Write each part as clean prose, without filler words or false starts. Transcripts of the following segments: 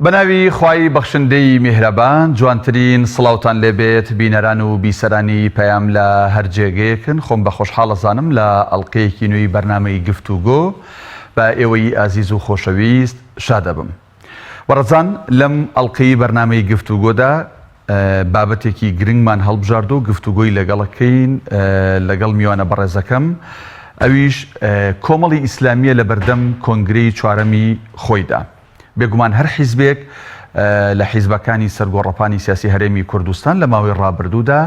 بەناوی خوای بەخشندەی میهرەبان جوانترین سڵاوتان لێبێت بینەران و بیسەرانی پەیام لە هەر جێگەیەکن خۆم بە خۆشحاڵەزانم لە ئەڵقەیەکی نوێی بەرنامەی گفتوگۆ بە ئێوەی ئازیز و خۆشەویست شادەبم. وەڕەزان لەم ئەڵقەی بەرنامەی گفتوگۆدا بابەتێکی گرنگمان هەڵبژاردو و گفتوگۆی لەگەڵەکەین لەگەڵ میوانە بەڕێزەکەم ئەویش کۆمەڵی ئیسلامیە لە بەردەم کۆنگرەی چوارەمی خۆیدا. بێگومان هەر حیزبێک لە حیزبەکانی سەرگۆڕەپانی سیاسی هەرێمی کوردستان لە ماوەی ڕابردوودا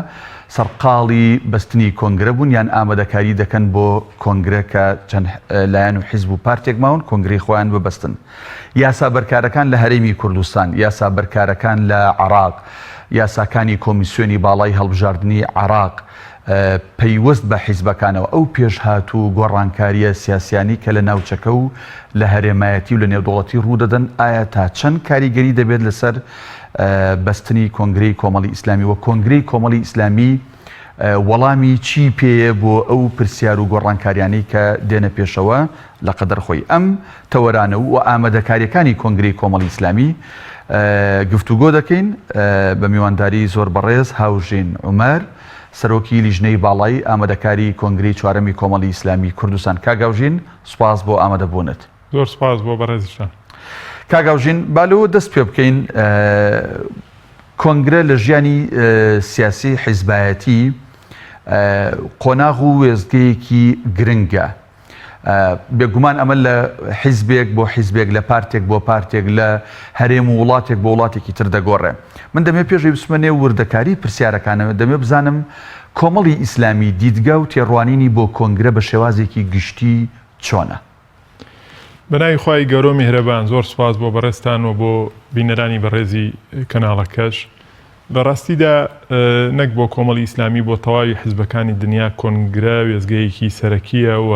سەرقاڵی بەستنی کۆنگرە بوون یان ئامادەکاری دەکەن بۆ کۆنگرە کە چەند لایەن و حیزب و پارتێک ماون کۆنگرەی خۆیان ببەستن. یاسا بەرکارەکان لە هەرێمی کوردستان، یاسا بەرکارەکان لە عێراق، یاساکانی کۆمیسیۆنی باڵای هەڵبژاردننی عێراق پەیوەست بە حیزبەکانەوە ئەو پێشهاتوو گۆڕانکاریە سیاسیانی کە لە ناوچەکە و لە هەرێمایەتی و لە نێودوڵەتی ڕوودەدەن ئایا تا چەند کاریگەری دەبێت لەسەر بەستنی کۆنگرەی کۆمەڵی ئیسلامی و کۆنگرەی کۆمەڵی ئیسلامی وەڵامی چی پێیە بۆ ئەو پرسیار و گۆڕانکاریانەی کە دێنە پێشەوە لە قەدەر خۆی ئەم تەوەرانە و ئامادەکاریەکانی کۆنگرەی کۆمەڵی ئیسلامی گفتوگۆ دەکەین بە میوانداری زۆر بەڕێز هاوژین عومەر سەرۆکی لیژنەی باڵایی ئامادەکاری کۆنگرەی چوارەمی کۆمەڵی ئیسلامی کوردستان. کاگاوژین سوپاس بۆ ئامادەبوونت. زۆر سپاس بۆ بەڕێزیشان. کاگاوژین بالۆ دەست پێ بکەین کۆنگرە لە ژیانی سیاسی حیزبایەتی قۆناغ و وێزگەیەکی گرنگە. بێگومان ئەمە لە حیزبێک بۆ حیزبێک لە پارتێک بۆ پارتێک لە هەرێم و وڵاتێک بۆ وڵاتێکی تر دەگۆڕێ. من دەمێ پێشەوەی بچمە وردەکاری پرسیارەکانەوە دەمێ بزانم کۆمەڵی ئیسلامی دیدگا و تێڕوانینی بۆ کۆنگرە بە شێوازێکی گشتی چۆنە؟ بەناوی خوای گەورە و میهرەبان زۆر سپاس بۆ بەڕێزتان و بۆ بینەرانی بەڕێزی کەناڵەکەش. لە ڕاستیدا نەک بۆ کۆمەڵی ئیسلامی بۆ تەواوی حیزبەکانی دنیا کۆنگرە وێزگەیەکی سەرەکیە و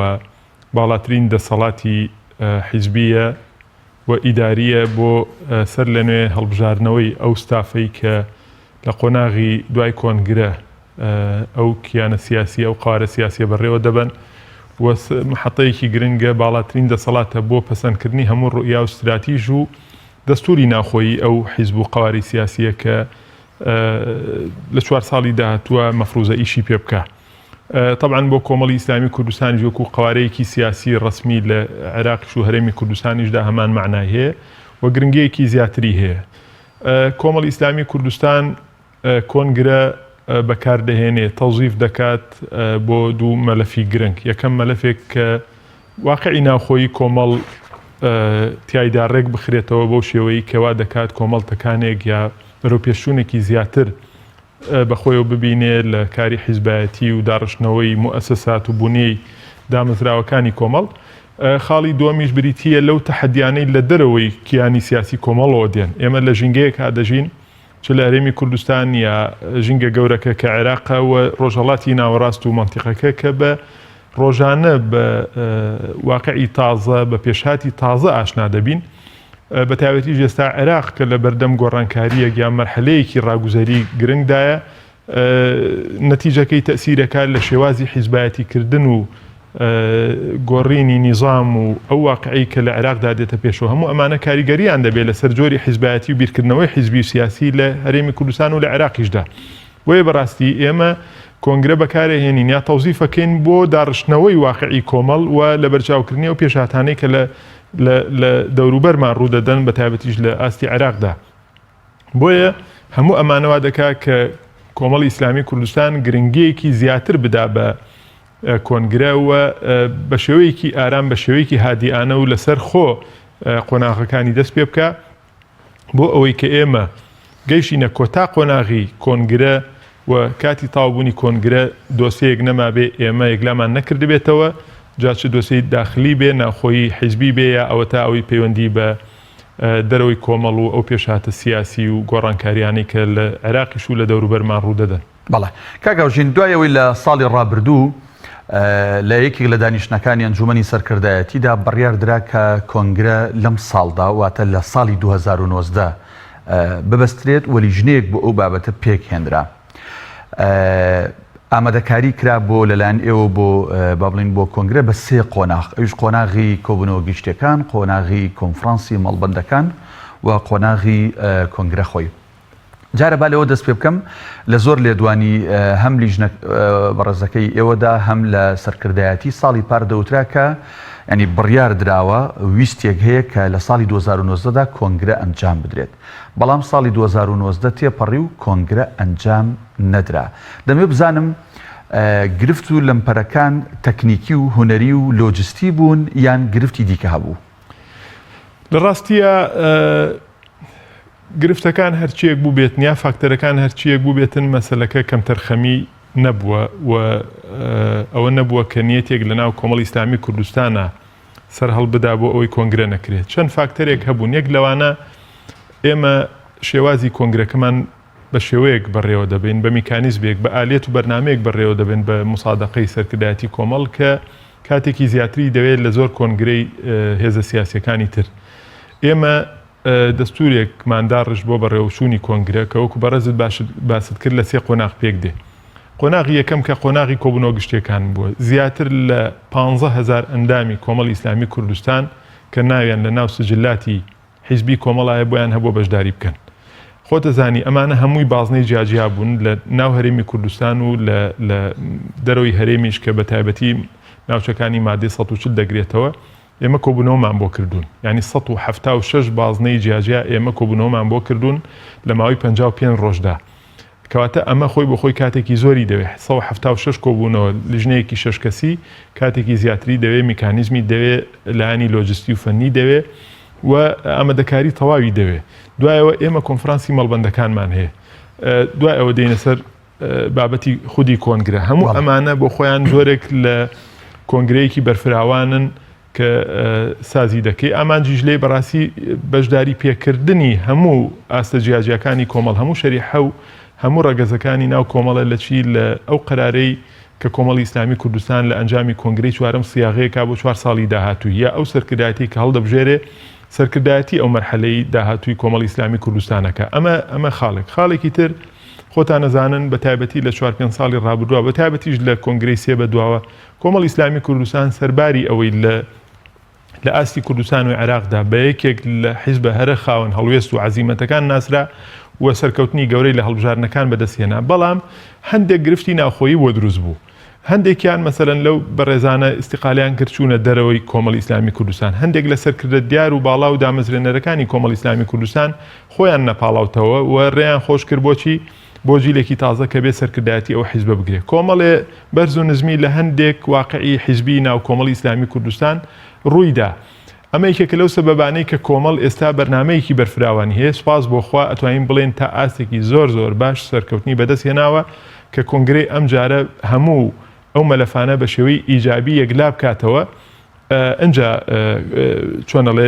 باڵاترین دەسەڵاتی حیزبیە و ئیداریە بۆ سەر لە نوێ هەڵبژارنەوەی ئەو ستافەی کە لە قۆناغی دوای کۆنگرە ئەو کیانە سیاسی ئەو قارە سیاسیە بەڕێوە دەبن و محەتەیەکی گرنگە باڵاترین دەسەڵاتە بۆ پەسەندکردنی هەموو ڕوئیا و استراتیژ و دەستوری ناخۆیی ئەو حیزب و قواری سیاسیە کە لە 4 ساڵی داهاتووە مەفروزە ئیشی پێ بکە. طبعا بۆ کۆمەڵی ئیسلامی کوردستانی وەکو قوارەیەکی سیاسی ڕسمی لە عێراقیش و هەرێمی کوردستانیشدا هەمان معنای هەیە و گرنگەیەکی زیاتری هەیە. کۆمەڵی ئیسلامی کوردستان کۆنگرە بەکاردەهێنێ تەوزیف دەکات بۆ دوو مەلەفی گرنگ. یەکەم مەلەفێک کە واقعی ناوخۆیی کۆمەڵ تیایدا ڕێک بخرێتەوە بەو شێوەیە کەوا دەکات کۆمەڵتەکانێک یا بەرەوپێشچوونێکی زیاتر بەخۆیەوە ببینێ لە کاری حیزبایەتی و داڕشتنەوەی موئەسەسات و بوونەی دامەزراوەکانی کۆمەڵ. خاڵی دووەمیش بریتیە لەو تەحەدیانەی لە دەرەوەی کیانی سیاسی کۆمەڵەوە دێن. ئێمە لە ژینگەیەک دەژین چ لە هەرێمی کوردستان یا ژینگە گەورەکە کە عێراقە و ڕۆژهەڵاتی ناوەڕاست و مەنتیقەکە کە بە ڕۆژانە بە واقعی تازە بە پێشهاتی تازە ئاشنا دەبین. بە تایبەتی ئێستا عێراق کە لە بەردەم گۆڕانکاریەک یا مەرحەلەیەکی ڕاگوزەری گرنگدایە نەتیجەکەی تەسیرەکە لە شێوازی حیزبایەتیکردن و گۆڕینی نیزام و ئەو واقعی کە لە عێراقدا دێتە پێشەوە هەموو ئەمانە کاریگەریان دەبێت لەسەر جۆری حیزبایەتی و بیرکردنەوەی حیزبی سیاسی لە هەرێمی کوردستان و لە عێراقیشدا. وێ بەڕاستی ئێمە کۆنگرە بەکارهێنین یا تەوزیفەکەین بۆ داڕشتنەوەی واقعی کۆمەڵ و لە بەرچاوکردنی و پێشهاتانەی کە لە دەوروبەرمان ڕوودەدەن بە تایبەتیش لە ئاستی عێراقدا. بۆیە هەموو ئەمانەوە دەکات کە کۆمەڵی ئیسلامی کوردستان گرنگیەکی زیاتر بدا بە کۆنگرەوە بە شێوەیەکی ئارام بە شێوەیەکی هادیانە و لەسەر خۆ قۆناغەکانی دەست پێ بکە بۆ ئەوەی کە ئێمە گەیشتینە کۆتا قۆناغی کۆنگرە و کاتی تاوبوونی کۆنگرە دۆسەیەک نەما بێ ئێمە یەکلامان نەکرد بێتەوە جاچ دۆسەی داخلی بێ ناخۆی حیزبی بێ یا ئەوە تا ئەوەی پەیوەندی بە دەرەوەی کۆمەڵ و ئەو پێشهاتە سیاسی و گۆڕانکاریانی کە لە عێراقیش و لە دەوروبەرمان ڕوودەدەن. بەڵێ کاگاوژین دوایەوەی لە ساڵی ڕابردوو لە یەکێک لە دانیشتەکانی ئەنجومەنی سەرکردایەتیدا بڕیاردرا کە کۆنگرە لەم ساڵدا واتە لە ساڵی 2019 ببەسترێت و لیژنەیەک بۆ ئەو بابەتە پێکهێنرا. ئامادەکاری کرا بۆ لەلایەن ئێوە بۆ با بڵین بۆ کۆنگرە بە 3 قۆناغ. ئەوش قۆناغی کۆبوونەوە گشتەکان، قۆناغی کۆنفرانسی مەڵبەندەکان و قۆناغی کۆنگرە خۆی. جارە با لەوە دەست پێ بکەم لە زۆر لێدوانی هەم لیژنە بەڕێزەکەی ئێوەدا هەم لە سەرکردایەتی ساڵی پار دەوترا کە ینی بڕیار دراوە ویستێک هەیە کە لە ساڵی 2019دا کۆنگرە ئەنجام بدرێت. بەڵام ساڵی 2019 تێپەڕی و کۆنگرە ئەنجام نەدرا. دەمێ بزانم گرفت و لەمپەرەکان تەکنیکی و هوەری و لۆجستی بوون یان گرفتی دیکە هەبوو؟ لە ڕاستیە گرفتەکان هەرچیەک بوو بێت یا فاکتەرەکان هەرچیەک بوو بێتن مەسەلەکە کەم تەرخەمی نەبووە و ئەوە نەبووە کە نیەتێک لە ناو کۆمەڵی ئیسلامی کوردستانە سەر هەڵبدا بۆ ئەوەی کۆنگرە نەکرێت. چەند فاکتەرێک هەبوون. یەک لەوانە ئێمە شێوازی کۆنگرەکەمان بە شێوەیەک بەڕێوە دەبین، بە میکانیزمێک، بە ئالێت و بەرنامەیەک بەڕێوە دەبین بە مسادەقەی سەرکردایەتی کۆمەڵ کە کاتێکی زیاتری دەوێت لە زۆر کۆنگرەی هێزە سیاسیەکانی تر. ئێمە دەستورێکماندا ڕژ بۆ بەڕێوەچوونی کۆنگرە کە وەکو بەڕێزت باست کرد لە 3 قۆناغ پێک دێ. قۆناغی یەکەم کە قۆناغی کۆبوونەوە گشتیەکان بووە. زیاتر لە 15,000 ئەندامی کۆمەڵی ئیسلامی کوردستان کە ناویان لە ناو سجلاتی حیزبی کۆمەڵایە بۆیان هەبوو بەشداری بکەن. خۆتە زانی ئەمانە هەمووی بازنەی جیاجیا بوون لە ناو هەرێمی کوردستان و لە دەرەوەی هەرێمیش کە بە تایبەتی ناوچەکانی مادەی 140 دەگرێتەوە. ئێمە کۆبوونەوەمان بۆ کردوون، ینی 176 بازنەی جیاجیا ئێمە کۆبوونەوەمان بۆ کردوون لە ماوەی 55 ڕۆژدا. کەواتە ئەمە خۆی بۆ خۆی کاتێکی زۆری دەوێت. 176 کۆبوونەوە لیژنەیەکی 6 کەسی کاتێکی زیاتری دەوێت، میکانیزمی دەوێت، لایانی لۆجستی و فەنی دەوێت و ئامادەکاری تەواوی دەوێت. دوایەوە ئێمە کۆنفرانسی مەڵبەندەکانمان هەیە. دوای ئەوە دێنە سەر بابەتی خودی کۆنگرە. هەموو ئەمانە بۆ خۆیان زۆرێک لە کۆنگرەیەکی بەرفراوانن کە سازی دەکەی. ئامانجیش لێ بەڕاستی بەشداری پێکردنی هەموو ئاستە جیاجیەکانی کۆمەڵ، هەموو شەریحە و هەموو ڕەگەزەکانی ناو کۆمەڵە لە چی لە ئەو قەرارەی کە کۆمەڵی ئیسلامی کوردستان لە ئەنجامی کۆنگرەی 4م سیاغەیەکا بۆ 4 ساڵی داهاتووی یا ئەو سەرکردایەتی کە هەڵدەبژێرێ سەرکردایەتی ئەو مەرحەلەی داهاتووی کۆمەڵی ئیسلامی کوردستانەکە. ئەمە خاڵێکی تر خۆتان نەزانن بە تایبەتی لە 4-5 ساڵی ڕابردووە بە تایبەتیش لە کۆنگرەی 3 بەدواوە کۆمەڵی ئیسلامی کوردستان سەرباری ئەوەی لە ئاستی کوردستان و عێراقدا بە یەکێک لە حیزبە هەرە خاوەن هەڵوێست و عەزیمەتەکان ناسرا و سەرکەوتنی گەورەی لە هەڵبژارنەکان بەدەستهێنا. بەڵام هەندێک گرفتی ناوخۆیی بۆ دروست بوو. هەندێکیان مەسەلەن لەو بەڕێزانە ئیستیقالیان کردچوونە دەرەوەی کۆمەڵی ئیسلامی کوردستان. هەندێک لە سەرکردە دیار و باڵا و دامەزرێنەرەکانی کۆمەڵی ئیسلامی کوردستان خۆیان نەپاڵاوتەوە و ڕێیان خۆش کرد بۆچی بۆ جیلێکی تازە کە بێ سەرکردایەتی ئەو حیزبە بگرێت. کۆمەڵێ بەرز و نزمی لە هەندێک واقعی حیزبی ناو کۆمەڵی ئیسلامی کوردستان ڕوویدا. ئەمە یەکێکە لەو سەبەبانەی کە کۆمەڵ ئێستا بەرنامەیەکی بەرفراوانی هەیە. سوپاس بۆخوا ئەتوانین بڵێن تا ئاستێکی زۆر باش سەرکەوتنی بەدەست هێناوە کە کۆنگرەی ئەم جارە هەموو ئەو مەلەفانە بە شێوەی ئیجابی یەکلا بکاتەوە. ئەنجا چۆنەڵێ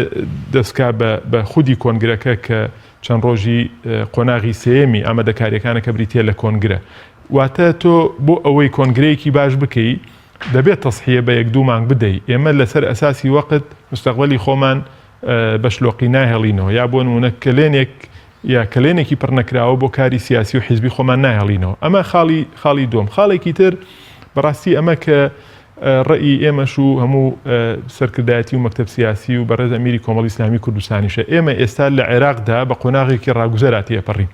دەستکا بە خودی کۆنگرەکە کە چەند ڕۆژی قۆناغی سێمی ئامادەکاریەکانە کە بریتە لە کۆنگرە. واتە تۆ بۆ ئەوەی کۆنگرەیەکی باش بکەی دەبێت تەسحیە بە 1-2 مانگ بدەیت. ئێمە لەسەر ئەساسی وەقت مستەقبەلی خۆمان بە شلۆقی ناهێڵینەوە یا بۆ نمونە کلێنێکی پڕ نەکراوە بۆ کاری سیاسی و حیزبی خۆمان ناهێڵینەوە. ئەمە خاڵی دوم. خاڵێکی تر بەڕاستی ئەمە کە ڕێی ئێمەش و هەموو سەرکردایەتی و مەکتەب سیاسی و بەڕێز ئەمیری کۆمەڵی ئیسلامی کوردستانیشە. ئێمە ئێستا لە عێراقدا بە قۆناغێکی ڕاگوزەراتی ئەپەڕین.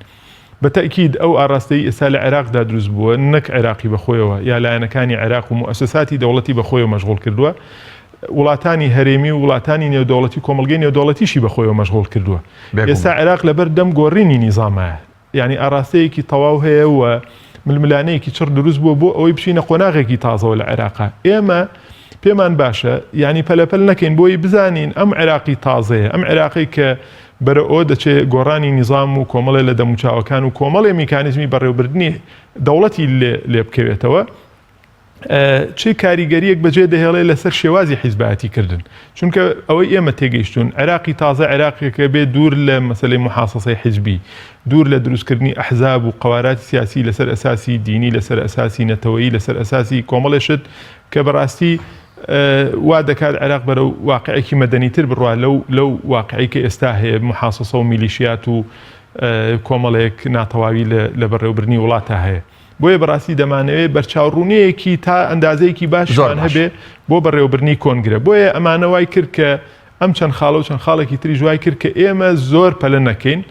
بەتەئکید ئەو ئاراستەی ئێستا لە عێراقدا دروست بووە نەک عێراقی بەخۆیەوە یا لایەنەکانی عێراق و موسساتی دەوڵەتی بەخۆیەوە مەشغوڵ کردووە. وڵاتانی هەرێمی و وڵاتانی نێودەوڵەتی کۆمەڵگەی نێودەوڵەتیشی بەخۆیەوە مەشغوڵ کردووە. ئێستا عێراق لەبەر دەم گۆڕینی نیزامایە. یعنی ئاراستەیەکی تەواو هەیە و ململانەیەکی چڕ دروست بووە بۆ ئەوەی بچینە قۆناغێکی تازەوە لە عێراقا. ئێمە پێمان باشە یعنی پەلەپەل نەکەین بۆی بزانین ئەم عێراقی تازەیە، ئەم عێراقی کە بەرە ئەو دەچێت گۆڕانی نیزام و کۆمەڵێ لە دەموچاوەکان و کۆمەڵێ میکانیزمی بەڕێوەبردنی دەوڵەتی لێ بکەوێتەوە چه کاریگەریەک بەجێ دەهێڵێ لەسەر شێوازی حیزبایەتی کردن. چونکە ئەوەی ئێمە تێگەیشتون عێراقی تازە عێراقێکە بێ دوور لە مەسەلەی محاسەسەی حیزبی، دوور لە دروستکردنی ئەحزاب و قەواراتی سیاسی لەسەر ئەساسی دینی، لەسەر ئەساسی نەتەوەیی، لەسەر ئەساسی کۆمەڵێشت کە بەڕاستی وا دەکات عێراق بەرەو واقعێکی مەدەنیتر بڕوا لەو واقعی کە ئێستا هەیە محاسەسە و میلیشیات و کۆمەڵێک ناتەواوی لە بەڕێوەبردنی وڵاتە هەیە. بۆیە بەڕاستی دەمانەوێت بەرچاوڕوونەیەکی تا ئەندازەیەکی باشمان هەبێ بۆ بەڕێوەبردنی کۆنگرە. بۆیە ئەمانە وای کرد کە ئەم چەند خاڵە و چەند خاڵێکی تری جوای کرد کە ئێمە زۆر پەلە نەکەین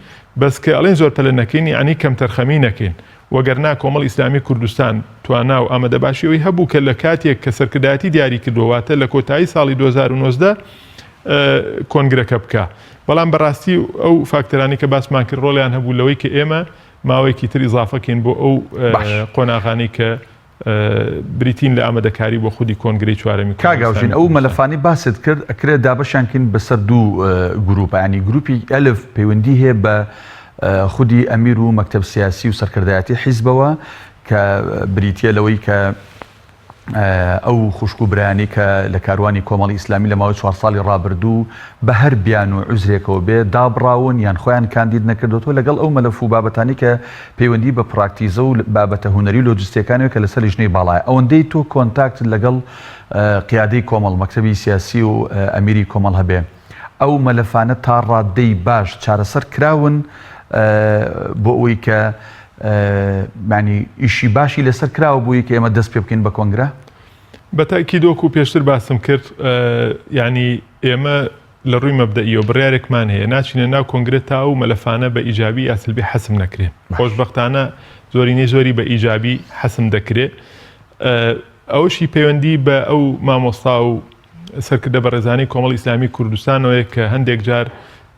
بەس کە ئەڵێن زۆر پەلە نەکەین یعنی کەم تەرخەمی نەکەین وەگەرنا کۆمەڵ ئیسلامی کوردستان توانا و ئامادەباشیەوەی هەبوو کە لە کاتێک کە سەرکردایەتی دیاری کردوواتە لە کۆتایی ساڵی 2019 کۆنگرەکە بکە بەڵام بەڕاستی ئەو فاکتەرانی کە باسمان کرد ڕۆڵیان هەبوو لەوەی کە ئێمە ماوەیەکی تری ئیزافەکەین بۆ ئەو قۆناغانەی کە بریتین لە ئامادەکاری بۆ خودی کۆنگرەی چوارەمی کاگاوژین ئەو مەلەفانی باست کرد ئەکرێت دابەشانکەین بەسەر دوو گروپە ینی گروپی ئەلف پەیوەندی هەیە بە خودی ئەمیر و مەکتەب سیاسی و سەرکردایەتی حیزبەوە کە بریتە لەوەی کە ئەو خوشک و برایانی کە لە کاروانی کۆمەڵی ئیسلامی لە ماوەی 4 ساڵی ڕابردوو بە هەر بیان و عوزرێکەوە بێ دابڕاون یان خۆیان کاندید نەکردوەوە لەگەڵ ئەو مەلەف و بابەتانی کە پەیوەندی بە پراکتیزە و بابەتە هونەری و لۆجستیەکانەوە کە لەسەر لیژنەی باڵایە ئەوەندەی تۆ کۆنتاکت لەگەڵ قیادەی کۆمەڵ مەکتەبی سیاسی و ئەمیری کۆمەڵ هەبێ ئەو مەلەفانە تا ڕادەی باش چارەسەر کراون بۆ ئەوەی کە معنی ئیشی باشی لەسەر کراوە بووی کە ئێمە دەست پێ بکەین بە کۆنگرە بەتاکی دۆکو پێشتر باسم کرد ینی ئێمە لە ڕووی مەبدەئیەوە بڕیارێکمان هەیە ناچینە ناو کۆنگرە تا و مەلەفانە بە ئیجابی یا سلبی حەسم نەکرێن خۆشبەختانە زۆرینەی زۆری بە ئیجابی حەسم دەکرێت ئەوشی پەیوەندی بە ئەو مامۆستا و سەرکردە بەڕێزانەی کۆمەڵی ئیسلامی کوردستانەوەیە کە هەندێک جار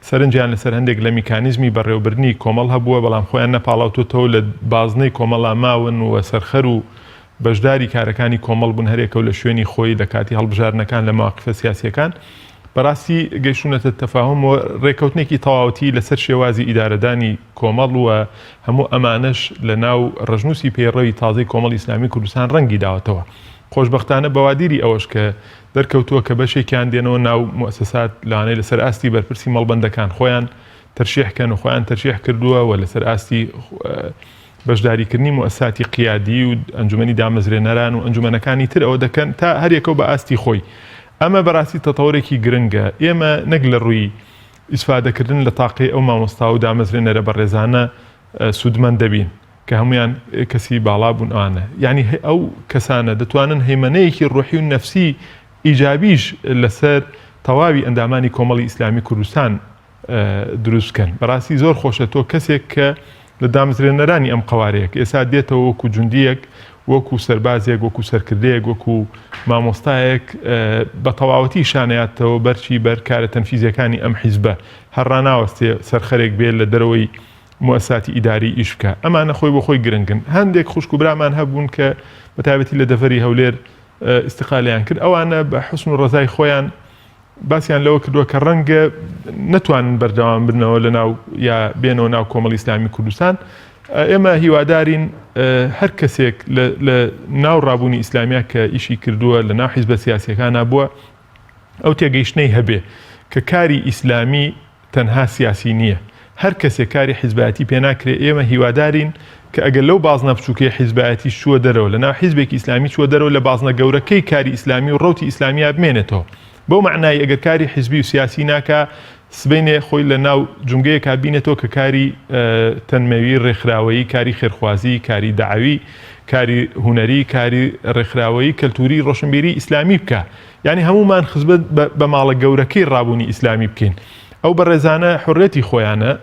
سەرنجیان لەسەر هەندێک لە میکانیزمی بەڕێوەبردنی کۆمەڵ هەبووە بەڵام خۆیان نەپاڵاوتەوە لە بازنەی کۆمەڵا ماون و سەرخەر و بەشداری کارەکانی کۆمەڵ بوون هەرێکە و لە شوێنی خۆی لە کاتی هەڵبژارنەکان لە ماوەقفە سیاسیەکان بەڕاستی گەیشتونەتە تەفاهم و ڕێکەوتنێکی تەواوەتی لەسەر شێوازی ئیدارەدانی کۆمەڵ و هەموو ئەمانەش لە ناو ڕژنووسی پێڕەوی تازەی کۆمەڵ ئیسلامی کوردستان ڕەنگی داوەتەوە خۆشبەختانە بەوادیری ئەوەش کە دەرکەوتووە کە بەشێکیان دێنەوە ناو موسسات لەوانەیە لەسەر ئاستی بەرپرسی مەڵبەندەکان خۆیان تەرشیحکەن و خۆیان تەرشیح کردووە و لەسەر ئاستی بەشداریکردنی موسساتی قیادی و ئەنجومەنی دامەزرێنەران و ئەنجومەنەکانی تر ئەوە دەکەن تا هەرێکەوە بە ئاستی خۆی ئەمە بەڕاستی تەتەوڕێکی گرنگە ئێمە نەک لە ڕووی ئیسفادەکردن لە تاقی ئەو مامۆستا و دامەزرێنەرە بەڕێزانە سوودمەند دەبین کە هەمویان کەسی باڵا بوون ئەوانە یعنی ئەو کەسانە دەتوانن هەیمەنەیەکی ڕوحی و نەفسی ئیجابیش لەسەر تەواوی ئەندامانی کۆمەڵی ئیسلامی کوردستان دروستکەن بەڕاستی زۆر خۆشە تۆ کەسێک کە لە دامەزرێنەرانی ئەم قوارەیەک ئێستا دێتەوە وەکو جوندیەک وەکو سەربازێک وەکو سەرکردەیەک وەکو مامۆستایەک بە تەواوەتی شانەیاتەوە بەرچی بەرکارە تەنفیزیەکانی ئەم حیزبە هەرڕاناوەستێ سەرخەرێک بێت لە دەرەوەی موسساتی ئیداری ئیش بکە ئەمانە خۆی بۆ خۆی گرنگن هەندێک خوشک و برامان هەبوون کە بەتایبەتی لە دەڤەری هەولێر استقالیان کرد ئەوانە بە حوسن و ڕزای خۆیان باسییان لەوە کردووە کە ڕەنگە نەتوانن بەردەوام بنەوە لە ناو یا بێنەوە ناو کۆمەڵی ئیسلامی کوردستان ئێمە هیوادارین هەر کەسێک لە ناو ڕابوونی ئیسلامیا کە ئیشی کردووە لە ناو حیزبە سیاسیەکانە بووە ئەو تێگەیشتنەی هەبێ کە کاری ئیسلامی تەنها سیاسی نییە هەر کەسێک کاری حیزبەتی پێ ناکرێ ئێمە هیوادارین کە ئەگەر لەو بازنە بچووکەی حیزبەتی شووە دەرەوە لە ناو حیزبێکی ئیسلامی چووە دەرەوە لە بازنە گەورەکەی کاری ئیسلامی و ڕەوتی ئیسلامیا بمێنێتەوە بۆ معنای ئەگەر کاری حیزبی و سیاسی ناکە سبەینێ خۆی لە ناو جونگەیەکا بینێتەوە کە کاری تەنمەوی ڕێکخراوەیی کاری خێرخوازی کاری داعوی کاری هونەری کاری ڕێکخراوەیی کەلتوری ڕۆشنبیری ئیسلامی بکە یعنی هەمومان خزمەت بە ماڵە گەورەکەی ڕابوونی ئیسلامی بکەین ئەو بەڕێزانە حڕێتی خۆیانە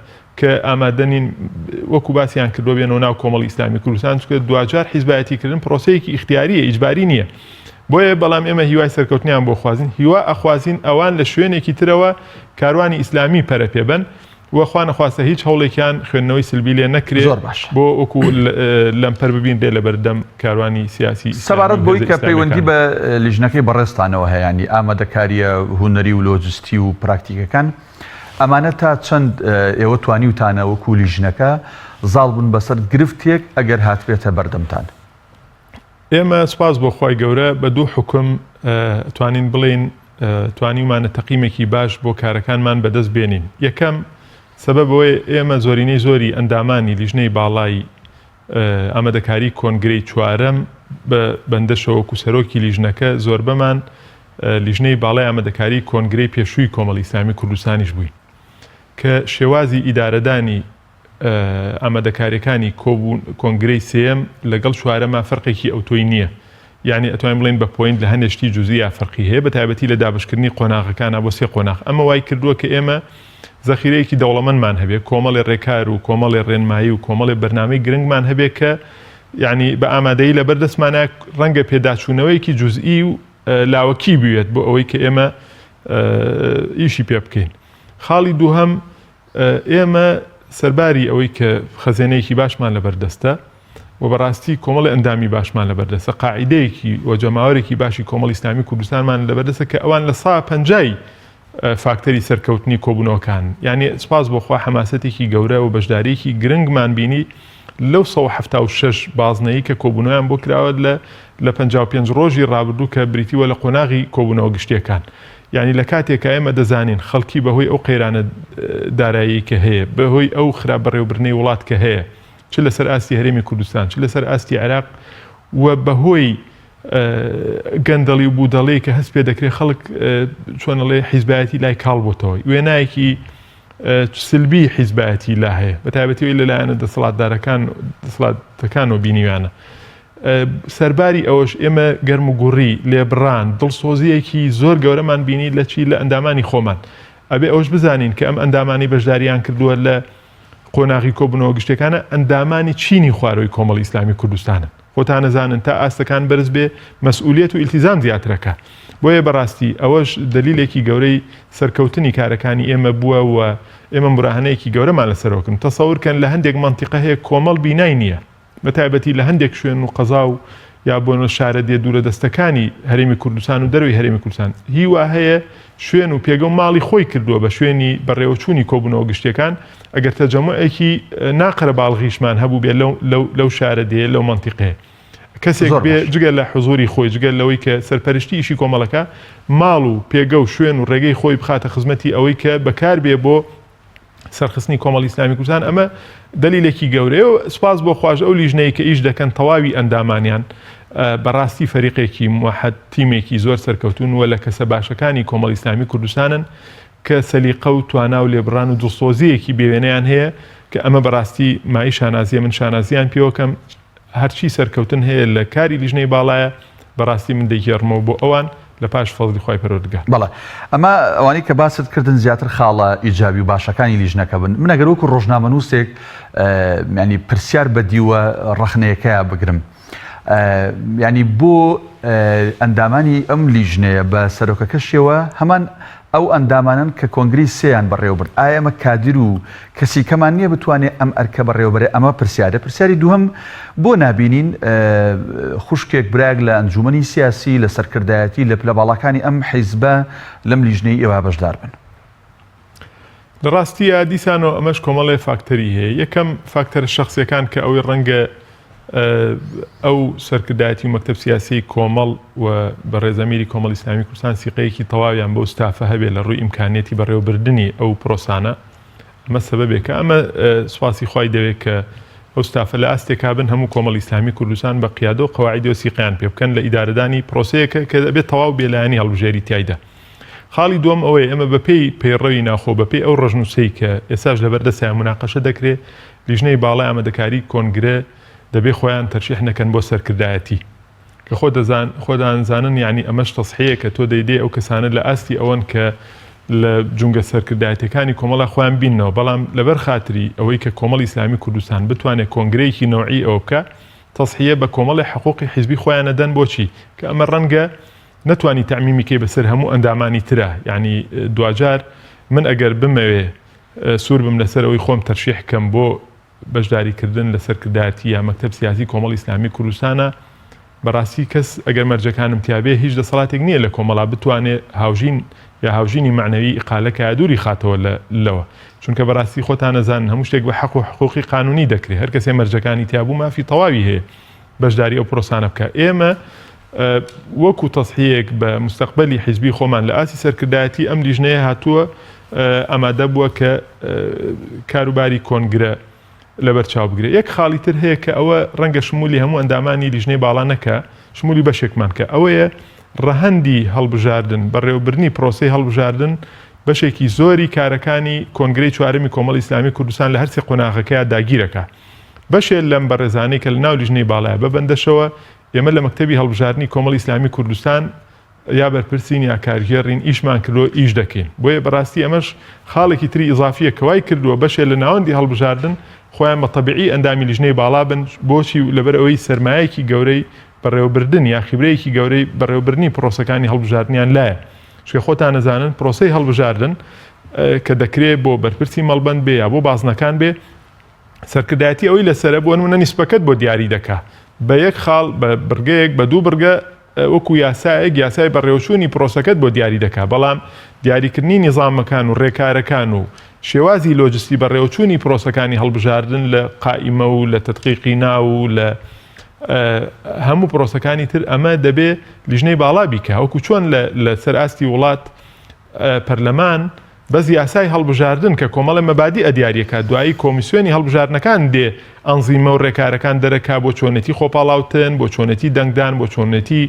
کە ئامادەنین وەکو باسییان کردو بێنەوە ناو کۆمەڵی ئیسلامی کوردستان چکە دوجار حیزبەتیکردن پرۆسەیەکی اختیاریە ئیجباری نییە بۆیە بەڵام ئێمە هیوای سەرکەوتنیان بۆ خوازین هیوا ئەخوازین ئەوان لە شوێنێکی ترەوە کاروانی ئیسلامی پەرە پێبن وەخوا نەخواستە هیچ هەوڵێکیان خوێندنەوەی سلبی لێ نەکرێت بۆ وەکو لەمپەر ببین دێ لە بەردەم کاروانی سیاسی سەبارەت بۆی کە پەیوەندی بە لیژنەکەی بەڕێستانەوە هەیەی ئامادەکاریە هونەری و لۆجستی و پراکتیکەکان ئەمانە تا چەند ئێوە توانی وتانە وەکو لیژنەکە زاڵ بوون بەسەر گرفتێک ئەگەر هاتبێتە بەردەمتان ئێمە سپاس بۆ خی گەورە بە دوو حکم توانین بڵێن توانیمانە تەقیمێکی باش بۆ کارەکانمان بەدەست بێنین یەکەم سەبەبەوەی ئێمە زۆرینەی زۆری ئەندامانی لیژنەی باڵای ئامادەکاری کۆنگرەی چوارەم بە بەندەشەوە وەکو سەرۆکی لیژنەکە زۆر بەمان لیژنەی باڵای ئامادەکاری کۆنگرەی پێشووی کۆمەڵی ئیسلامی کوردستانیش بووین کە شێوازی ئیدارەدانی ئامادەکاریەکانی کۆنگرەی سێم لەگەڵ چوارەمە فەرقێکی ئەوتۆی نییە یعنی ئەتوانین بڵێن بە پۆینت لە هەندێک شتی جوزئی یا فەرقی هەیە بە تایبەتی لە دابشکردنی قۆناغەکانە بۆ سێ قۆناغ ئەمە وای کردووە کە ئێمە زەخیرەیەکی دەوڵەمەندمان هەبێت کۆمەڵی ڕێکار و کۆمەڵی ڕێنمایی و کۆمەڵی بەرنامەی گرنگمان هەبێت کە یعنی بە ئامادەیی لە بەردەستمانە ڕەنگە پێداچوونەوەیکی جوزئی و لاوەکی بوێت بۆ ئەوەی کە ئێمە ئیشی پێ بکەین. خاڵی دووهەم ئێمە سەرباری ئەوەی کە خەزێنەیەکی باشمان لە بەردەستە و بەڕاستی کۆمەڵی ئەندامی باشمان لە بەردەستە قاعیدەیەکی و جەماوەرێکی باشی کۆمەڵی ئیسلامی کوردستانمان لە بەردەستە کە ئەوان لە 150 فاکتەری سەرکەوتنی کۆبوونەوەکان یعنی سپاس بۆخوا حەماسەتێکی گەورە و بەشداریەکی گرنگمان بینی لەو 176 بازنەیە کە کۆبوونەوەیان بۆ کراوە لە 55 ڕۆژی ڕابردوو کە بریتیوە لە قۆناغی کۆبوونەوە گشتیەکان. یعنی لە کاتێکە ئێمە دەزانین خەڵکی بەهۆی ئەو قەیرانە دارایی کە هەیە بەهۆی ئەو خراپ بەڕێوەبردنەی وڵات کە هەیە چ لەسەر ئاستی هەرێمی کوردستان چ لەسەر ئاستی عێراق و بەهۆی گەندەڵی و بوودەڵەیە کە هەست پێ دەکرێت خەڵک چۆنەڵێ حیزبایەتی لای کاڵ بۆتەوە وێنایەکی سلبی حیزبایەتی لا هەیە بە تایبەتیەوەی لەلایەنە دەسەڵاتەکانەوە بینیوانە. سەرباری ئەوەش ئێمە گەرم و گوڕی لێبڕان دڵسۆزیەکی زۆر گەورەمان بینی لە چی لە ئەندامانی خۆمان ئەبێ ئەوش بزانین کە ئەم ئەندامانی بەشداریان کردووە لە قۆناغی کۆبوونەوە گشتەکانە ئەندامانی چینی خواروی کۆمەڵی ئیسلامی کوردستانن. خۆتان نەزانن تا ئاستەکان بەرز بێ مەسئولیەت و ئیلتیزام زیاترەکە. بۆیە بەڕاستی ئەوەش دلیلێکی گەورەی سەرکەوتنی کارەکانی ئێمە بووە و ئێمە مراهەنەیەکی گەورەمان لەسەرەوەکن. تەسەوورکەن لە هەندێک مەنتیقە هەیە کۆمەڵ بینای نییە بە تایبەتی لە هەندێک شوێن و قەزا و یا بۆنە شارە دێ دوورە دەستەکانی هەرێمی کوردستان و دەروی هەرێمی کوردستان هیوا هەیە شوێن و پێگە و ماڵی خۆی کردووە بە شوێنی بەڕێوەچوونی کۆبوونەوە گشتەکان ئەگەر تەجەموعێکی ناقرە باڵغیشمان هەبوو بێ لەو شارە دێ لەو مەنتیقەیە کەسێک بێ جگە لە حزوری خۆی جگە لەوەی کە سەرپەرشتی ئیشی کۆمەڵەکە ماڵ و پێگە و شوێن و ڕێگەی خۆی بخاتە خزمەتی ئەوەی کە بەکار بێ بۆ سەرخستنی کۆمەڵی ئیسلامی کوردستان ئەمە دلیلێکی گەورەیە و سپاس بۆ خواژ ئەو لیژنەیە کە ئیش دەکەن تەواوی ئەندامانیان بەڕاستی فەریقێکی موحەد تیمێکی زۆر سەرکەوتون وە لە کەسە باشەکانی کۆمەڵی ئیسلامی کوردستانن کە سەلیقە و توانا و لێبڕان و دڵسۆزیەکی بێوێنەیان هەیە کە ئەمە بەڕاستی مای شانازیە من شانازیان پێوەکەم هەرچی سەرکەوتن هەیە لە کاری لیژنەی باڵایە بەڕاستی من دەیگێڕمەوە بۆ ئەوان لە پاش فەزلی خۆی پەروەردگار. بەڵێ ئەمە ئەوانەی کە باست کردن زیاتر خاڵە ئیجابی و باشەکانی لیژنەکە بن. من ئەگەر وەکو ڕۆژنامەنووسێک ینی پرسیار بەدیوە ڕەخنەیەکەیە بگرم ینی بۆ ئەندامانی ئەم لیژنەیە بە سەرۆکەکەشیەوە هەمان ئەو ئەندامانن کە کۆنگری سێیان بەڕێوەبرد ئایا ئەمە کادر و کەسی کەمان نییە بتوانێت ئەم ئەرکە بەڕێوەبەرێ ئەمە پرسیارە. پرسیاری دووەم بۆ نابینین خوشکێک براگ لە ئەنجومەنی سیاسی لە سەرکردایەتی لە پلەباڵەکانی ئەم حیزبە لەم لیژنەی ئێوە بەشدار بن. لە ڕاستیە دیسانەوە ئەمەش کۆمەڵێ فاکتەری هەیە. یەکەم فاکتەرە شەخصیەکان کە ئەوەی ڕەنگە ئەو سەرکردایەتی و مەکتەب سیاسی کۆمەڵ و بە ڕێزەمیری کۆمەڵی ئیسلامی کوردستان سیقەیەکی تەواویان بۆ ستافە هەبێت لە ڕووی ئیمکانێتی بەڕێوەبردننی ئەو پرۆسانە ئەمە سەبەبێکە ئەمە سواسی خۆی دەوێت کە ئەو ستافە لە ئاستێکا بن هەموو کۆمەڵی ئیسلامی کوردستان بە قیادە و قەواعیدی و سیقیان پێ بکەن لە ئیدارەدانی پرۆسەیەکە کە دەبێت تەواو بێلایەنی هەڵبژێری تایدا. خاڵی دووەم ئەوەیە ئەمە بەپێی پەیڕەوی ناخۆ بەپێی ئەو ڕژنووسەی کە ئێساش لەبەردەستیان مناقەشە دەکرێت لیژنەی باڵای ئامادەکاری کۆنگرە دەبێ خۆیان تەرشیح نەکەن بۆ سەرکردایەتی کە خۆدانزانن یعنی ئەمەش تەسحەیە کە تۆ دەیدێ ئەو کەسانە لە ئاستی ئەوەن کە لە جونگە سەرکردایەتەکانی کۆمەڵە خۆیان بینەوە بەڵام لەبەر خاتری ئەوەی کە کۆمەڵی ئیسلامی کوردستان بتوانێت کۆنگرەیەکی نوعی ئەوە بکە تەسحیە بە کۆمەڵی حقوقی حیزبی خۆیان نەدەن بۆچی کە ئەمە ڕەنگە نەتوانی تەعمیمیکەی بەسەر هەموو ئەندامانی ترە یعنی دوجار من ئەگەر بمەوێ سوور بم لەسەرەوەی خۆم تەرشیح کەم بۆ بەشداریکردن لە سەرکردایەتی یا مەکتەب سیاسی کۆمەڵی ئیسلامی کوردستانە بەڕاستی کەس ئەگەر مەرجەکانم تیابێ هیچ دەسەڵاتێک نییە لە کۆمەڵا بتوانێت هاوژین یا هاوژینی معنەوی ئیقالەکە یا دووری خاتەوە لەوە چونکە بەڕاستی خۆتان نەزانن هەموو شتێک بە حەق و حقوقی قانونی دەکرێت هەر کەسێ مەرجەکانی تیابوو مافی تەواوی هەیە بەشداری ئەو پرۆسانە بکە. ئێمە وەکو تەسحیەک بە مستەقبەلی حیزبی خۆمان لە ئاسی سەرکردایەتی ئەم لیژنەیە هاتووە ئامادە بووە کە کاروباری کۆنگرە لەبەرچاو بگرێت. یەک خاڵی تر هەیە کە ئەوە ڕەنگە شمولی هەموو ئەندامانی لیژنەی باڵانەکە شمولی بەشێکمان کە ئەوەیە ڕەهەندی هەڵبژاردن بەڕێوەبردننی پرۆسەی هەڵبژاردن بەشێکی زۆری کارەکانی کۆنگرەی چوارەمی کۆمەڵی ئیسلامی کوردستان لە هەرسێ قۆناغەکەیە داگیرەکە. بەشێک لەم بەڕێزانەی کە لە ناو لیژنەی باڵایە بەبەندەشەوە ئێمە لە مەکتەبی هەڵبژاردننی کۆمەڵی ئیسلامی کوردستان یا بەرپرسین یا کارگێڕین ئیشمان کردو ئیش دەکەین بۆیە بەڕاستی ئەمەش خاڵێکی تری ئیزافیە کەوای کردووە بەشێ لە ناوەندی هەڵبژاردن خۆیان بە تەبیعی ئەندامی لیژنەی باڵا بن بۆچی لەبەر ئەوەی سەرمایەکی گەورەی بەڕێوەبردن یا خیبرەیەکی گەورەی بەڕێوەبردننی پرۆسەکانی هەڵبژاردنیان لایە چکە خۆتان نەزانن پرۆسەی هەڵبژاردن کە دەکرێت بۆ بەرپرسی مەڵبەند بێ یا بۆ بازنەکان بێ سەرکردایەتی ئەوەی لەسرە بۆ نمونە نیسبەکەت بۆ دیاری دەکا بە یەک خاڵ بە بڕگەیەک بە دوو بڕگە وەکو یاسای بەڕێوەچوونی پرۆسەکەت بۆ دیاری دەکا بەڵام دیاریکردنی نیزامەکان و ڕێکارەکان و شێوازی لۆجستی بەڕێوەچوونی پرۆسەکانی هەڵبژاردن لە قائیمە و لە تەدقیقی ناو و لە هەموو پرۆسەکانی تر ئەمە دەبێ لیژنەی باڵا بیکە وەکو چۆن لە سەرئاستی وڵات پەرلەمان بەس یاسای هەڵبژاردن کە کۆمەڵە مەبادی ئەدیاریەکە دوایی کۆمیسیۆنی هەڵبژاردنەکان دێ ئەنزیمە و ڕێکارەکان دەرەکا بۆ چۆنەتی خۆپاڵاوتن بۆ چۆنەتی دەنگدان بۆ چۆنەتی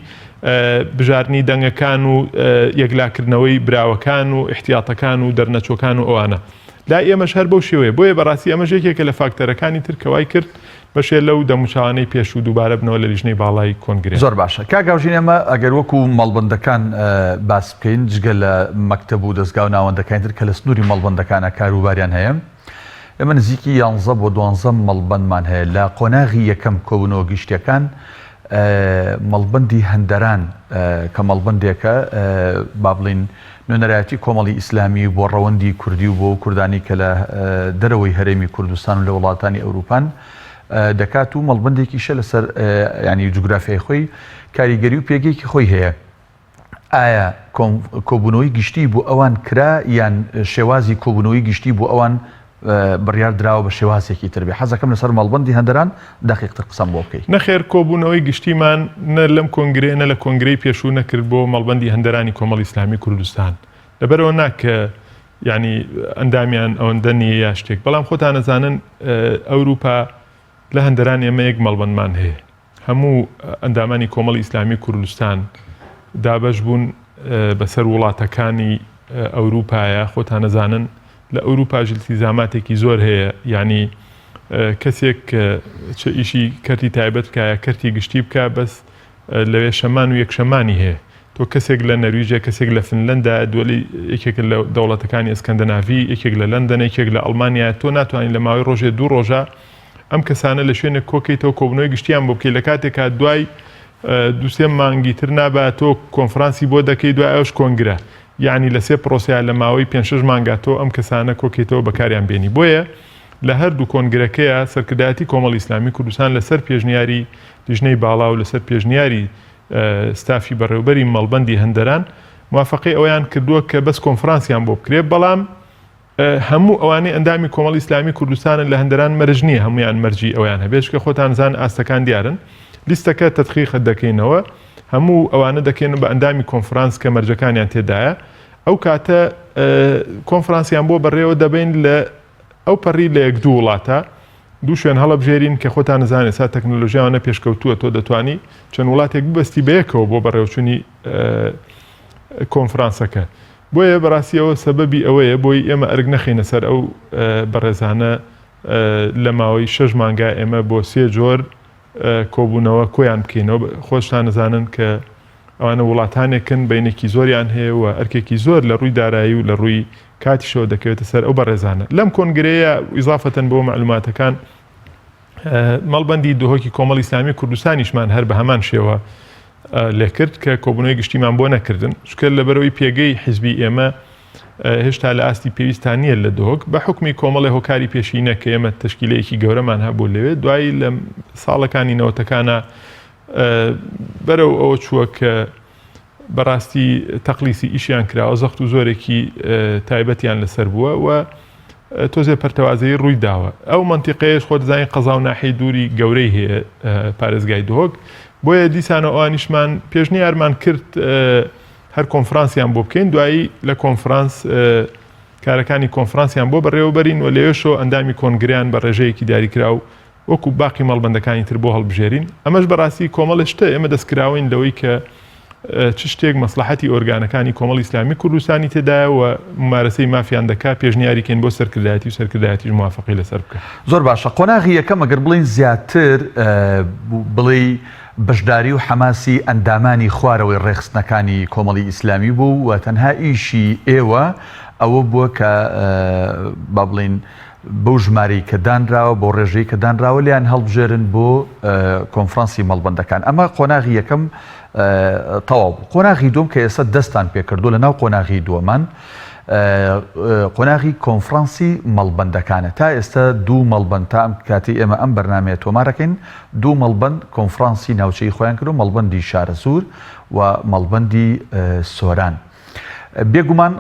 بژاردننی دەنگەکان و یەکلاکردنەوەی براوەکان و احتیاتەکان و دەرنەچۆکان و ئەوانە لا ئێمەش هەر بەو شێوەیە بۆیە بەڕاستی ئەمە یەکێکە لە فاکتەرەکانی تر کەوای کرد بەشێ لەو دەموچوانەی پێش و دووبارە بنەوە لە لیژنەی باڵای کۆنگرێ زۆر باشە کاگاوژین ئەمە ئەگەر وەکو مەڵبندەکان باس بکەین جگە لە مەکتەب و دەستگا و ناوەندەکانی تر کە لە سنووری مەڵبندەکانە کاروباریان هەیە ئێمە نزیکی 11 بۆ 12 مەڵبندمان هەیە لە قۆناغی یەکەم کۆبوونەوە گشتیەکان مەڵبندی هەندەران کە مەڵبندێکە با بڵین نوێنەرایەتی کۆمەڵی ئیسلامی بۆ ڕەوەندی کوردی و بۆ کوردانی کە لە دەرەوەی هەرێمی کوردستان و لە وڵاتانی ئەوروپان دەکات و مەڵبندێکیشە لەسەر ینی جوگرافیای خۆی کاریگەری و پێگەیەکی خۆی هەیە ئایا کۆبوونەوەی گشتی بۆ ئەوان کرا یان شێوازی کۆبوونەوەی گشتی بۆ ئەوان بڕیار دراوە بە شێوازێکی تر بێ حەزەکەم لەسەر مەڵبندی هەندەران دەقیقتر قسەم بۆ بکەیت نەخێر کۆبوونەوەی گشتیمان نە لەم کۆنگرێ نە لە کۆنگرەی پێشوو نەکرد بۆ مەڵبندی هەندەرانی کۆمەڵی ئیسلامی کوردستان لەبەرەوە ناکە ینی ئەندامیان ئەوەندە نیە یا شتێک بەڵام خۆتان نەزانن ئەوروپا لە هەندەران ئێمە یەک مەڵبەندمان هەیە هەموو ئەندامانی کۆمەڵی ئیسلامی کوردستان دابەش بوون بەسەر وڵاتەکانی ئەوروپایە خۆتان نەزانن لە ئەوروپا ژلتیزاماتێکی زۆر هەیە ینی کەسێک چه ئیشی کەرتی تایبەت بکایە کەرتی گشتی بکە بەس لەوێ شەمان و یەکشەمانی هەیە تۆ کەسێک لە نەرویجە کەسێک لە فنلەندا دووەلی یەکێک لە دەوڵەتەکانی ئەسکەندەناڤی یەکێک لە لەندەن یەکێک لە ئەڵمانیا تۆ ناتوانین لە ماوەی ڕۆژێ دوو ڕۆژە ئەم کەسانە لە شوێنێک کۆکەیتەوە کۆبوونەوەی گشتیان بۆ بکەی لە کاتێکا دوای دووسێ مانگی تر نابات تۆ کۆنفرانسی بۆ دەکەی دوای ئەوش کۆنگرە یعنی لە سێ پرۆسیان لە ماوەی 5-6 مانگاتەوە ئەم کەسانە کۆکەیتەوە بەکاریان بێنی بۆیە لە هەردوو کۆنگرەکەیە سەرکردایەتی کۆمەڵی ئیسلامی کوردستان لەسەر پێشنیاری لیژنەی باڵا و لەسەر پێشنیاری ستافی بەڕێوەبەری مەڵبەندی هەندەران موافقەی ئەویان کردووە کە بەس کۆنفرانسیان بۆ بکرێت بەڵام هەموو ئەوانەی ئەندامی کۆمەڵی ئیسلامی کوردستانن لە هەندەران مەرج نییە هەمویان مەرجی ئەویان هەبێت کە خۆتان زان ئاستەکان دیارن لیستەکە تەدقیقت دەکەینەوە هەموو ئەوانە دەکەن بە ئەندامی کۆنفرانس کە مەرجەکانیان تێدایە ئەو کاتە کۆنفرانسیان بۆ بەڕێوە دەبین لە ئەو پەڕی لە یەک دوو وڵاتە دوو شوێن هەڵەبژێرین کە خۆتان نزانێت سا تەکنۆلۆژیاوانە پێشکەوتووە تۆ دەتوانی چەند وڵاتێک ببەستی بەیەکەوە بۆ بەڕێوەچوونی کۆنفرانسەکە بۆیە بەڕاستیەوە سەبەبی ئەوەیە بۆی ئێمە ئەرگ نەخینە سەر ئەو بەڕێزانە لە ماوەی 6 مانگا ئێمە بۆ 3 جۆر کۆبوونەوە کۆیان بکەینەوە خۆشتان نزانن کە ئەوانە وڵاتانێکن بینێکی زۆریان هەیە و ئەرکێکی زۆر لە ڕووی دارایی و لە ڕووی کاتیشەوە دەکەوێتە سەر ئەو بەڕێزانە لەم کۆنگرەیە ئیزافەتەن بۆ معلوماتەکان مەڵبەندی دۆهۆکی کۆمەڵی ئیسلامی کوردستانیشمان هەر بە هەمان شێوە لێکرد کە کۆبوونەوەی گشتیمان بۆ نەکردن شکل لەبەرەوەی پێگەی حیزبی ئێمە هێشتا لە ئاستی پێویستان نیە لە دۆهۆک بە حکمی کۆمەڵی هۆکاری پێشینە کە ئێمە تشکیلەیەکی گەورەمان هەبوو لەوێ دوایی لە ساڵەکانی نەوەتەکانە بەرەو ئەوە چووە کە بەڕاستی تەقلیسی ئیشیان کراوە زەخت و زۆرێکی تایبەتیان لەسەر بووە و تۆزێ پەرتەوازەی ڕووی داوە ئەو منتیقەیەش خۆ دەزانین قەزا و ناحەی دووری گەورەی هەیە پارێزگای دۆهۆک بۆیە دیسانە ئەوانیشمان پێشنیارمان کرد هەر کۆنفرانسیان بۆ بکەین دوایی لە کۆنفرانس کارەکانی کۆنفرانسیان بۆ بەڕێوەبەرین و لێوێشەوە ئەندامی کۆنگریان بە ڕێژەیەکی دیاریکرا و وەکو باقی مەڵبەندەکانی تر بۆ هەڵبژێرین ئەمەش بەڕاستی کۆمەڵی شتە ئێمە دەستکراوین لەوەی کە چ شتێک مەسلحەتی ئۆرگانەکانی کۆمەڵی ئیسلامی کوردستانی تێدایە و ممارەسەی مافیان دەکا پێشنیاریکەین بۆ سەرکردایەتی و سەرکردایەتیش موافقی لەسەر بکە. زۆر باشە. قۆناغی یەکەم ئەگەر بڵین زیاتر بڵێ بەشداری و حەماسی ئەندامانی خوارەوەی ڕێخستنەکانی کۆمەڵی ئیسلامی بوو و تەنها ئیشی ئێوە ئەوە بووە کە با بڵین بەو ژمارەی کە دانراوە بۆ ڕێژەی کە دانراوە لیان هەڵبژێرن بۆ کۆنفرانسی مەڵبەندەکان. ئەمە قۆناغی یەکەم تەواو بوو. قۆناغی دووەم کە ئێستا دەستان پێکردو لە ناو قۆناغی دووەمان قۆناغی کۆنفرانسی مەڵبەندەکانە. تا ئێستا دوو مەڵبەند تا ئەم کاتی ئێمە ئەم بەرنامەیە تۆمارەکەین دوو مەڵبەند کۆنفرانسی ناوچەی خۆیان کرد و مەڵبەندی شارەزور و مەڵبەندی سۆران. بێگومان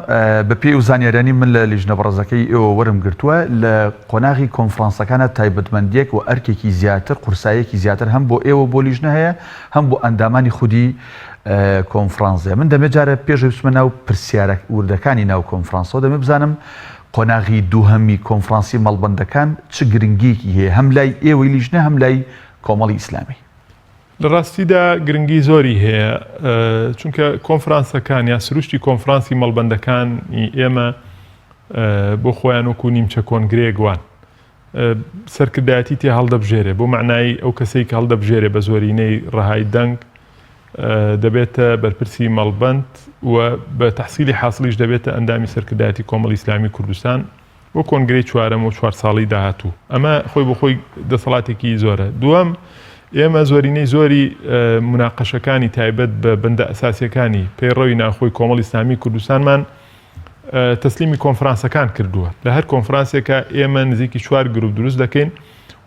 بە پێی و زانیارانی من لە لیژنە بەڕێزەکەی ئێوە وەرم گرتووە لە قۆناغی کۆنفرانسەکانە تایبەتمەندیەک و ئەرکێکی زیاتر قورسایەکی زیاتر هەم بۆ ئێوە بۆ لیژنە هەیە هەم بۆ ئەندامانی خودی کۆنفرانسە. من دەمێ جارە پێش بچمە ناو پرسیارە وردەکانی ناو کۆنفرانسەوە دەمێ بزانم قۆناغی دووهەمی کۆنفرانسی مەڵبەندەکان چ گرنگیکی هەیە هەم لای ئێوەی لیژنە هەم لای کۆمەڵی ئیسلامی. لە ڕاستیدا گرنگی زۆری هەیە چونکە کۆنفرانسەکان یا سروشتی کۆنفرانسی مەڵبەندەکانی ئێمە بۆ خۆیان وەکو نیمچە کۆنگرێگوان سەرکردایەتی تێ هەڵدەبژێرێ بۆ معنای ئەو کەسەی کە هەڵدەبژێرێ بە زۆرینەی ڕەهای دەنگ دەبێتە بەرپرسی مەڵبەند و بە تەحسیلی حاصلیش دەبێتە ئەندامی سەرکردایەتی کۆمەڵی ئیسلامی کوردستان بۆ کۆنگرەی چوارەم و 4 ساڵی داهاتوو. ئەمە خۆی بۆ خۆی دەسەڵاتێکی زۆرە. دووەم ئێمە زۆرینەی زۆری مناقەشەکانی تایبەت بە بەندە ئەساسیەکانی پەیڕەوی ناخۆی کۆمەڵی ئیسلامی کوردستانمان تەسلیمی کۆنفرانسەکان کردووە. لە هەر کۆنفرانسێکە ئێمە نزیکی 4 گروپ دروست دەکەین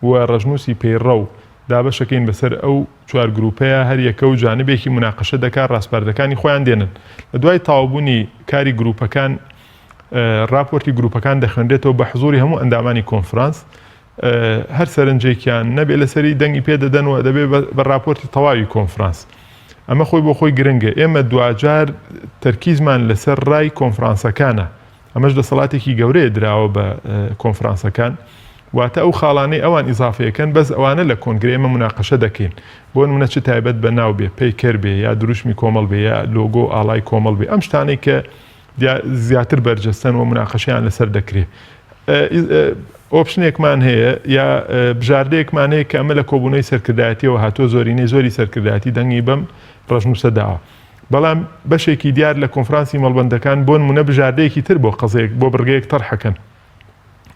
و ڕەژنووسی پەیڕە و دابەشەکەین بەسەر ئەو 4 گروپەیە هەر یەکە و جانبێکی مناقەشە دەکات ڕاستپاردەکانی خۆیان دێنن. لە دوای تەواوبوونی کاری گروپەکان راپۆرتی گروپەکان دەخوێندرێتەوە بە حزوری هەموو ئەندامانی کۆنفرانس هەر سەرنجێکیان نەبێت لەسەری دەنگی پێدەدەنەوە دەبێت بە راپۆرتی تەواوی کۆنفرانس. ئەمە خۆی بۆ خۆی گرنگە. ئێمە دوجار تەرکیزمان لەسەر ڕای کۆنفرانسەکانە. ئەمەش دەسەڵاتێکی گەورەیە دراوە بە کۆنفرانسەکان واتە ئەو خاڵانەی ئەوان ئیزافەیەکەن بەس ئەوانە لە کۆنگرێ ئێمە مناقەشە دەکەین بۆ نمونە چ تایبەت بە ناو بێ پەیکەر بێ یا دروشمی کۆمەڵ بێ یا لۆگۆ ئاڵای کۆمەڵ بێ ئەم شتانەی کە زیاتر بەرجەستن و مناقەشەیان لەسەر دەکرێت. ئۆپشنێکمان هەیە یا بژاردەیەکمان هەیە کە ئەمە لە کۆبوونەوەی سەرکردایەتیەوە هاتۆ زۆرینەی زۆری سەرکردایەتی دەنگی بەم ڕەژنووسەداوە. بەڵام بەشێکی دیار لە کۆنفرانسی مەڵبەندەکان بۆ نمونە بژاردەیەکی تر بۆ قەزەیەک بۆ بڕگەیەک تەرحەکەن.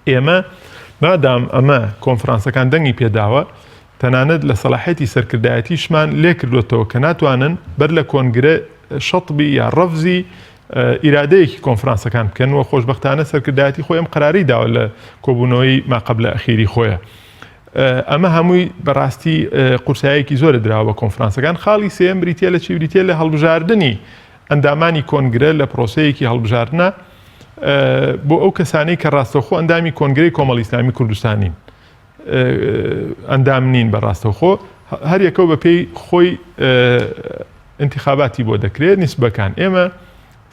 ئێمە مادام ئەمە کۆنفرانسەکان دەنگی پێداوە تەنانەت لە سەلاحەتی سەرکردایەتیشمان لێ کردوێتەوە کە ناتوانن بەر لە کۆنگرە شەطبی یا ڕەفزی ئیرادەیەکی کۆنفرانسەکان بکەنەوە. خۆشبەختانە سەرکردایەتی خۆی ئەم قەراری داوە لە کۆبوونەوەی ماقەبلە ئەخیری خۆیە. ئەمە هەمووی بەڕاستی قورسایەکی زۆرە دراوە بە کۆنفرانسەکان. خاڵی سێم بریتە لە چی بریتە لە هەڵبژاردننی ئەندامانی کۆنگرە لە پرۆسەیەکی هەڵبژاردنە بۆ ئەو کەسانەی کە ڕاستەوخۆ ئەندامی کۆنگرەی کۆمەڵی ئیسلامی کوردستانین ئەندام نین بەڕاستەوخۆ هەر یەکەو بە پێی خۆی انتخاباتی بۆ دەکرێت نیسبەکان. ئێمە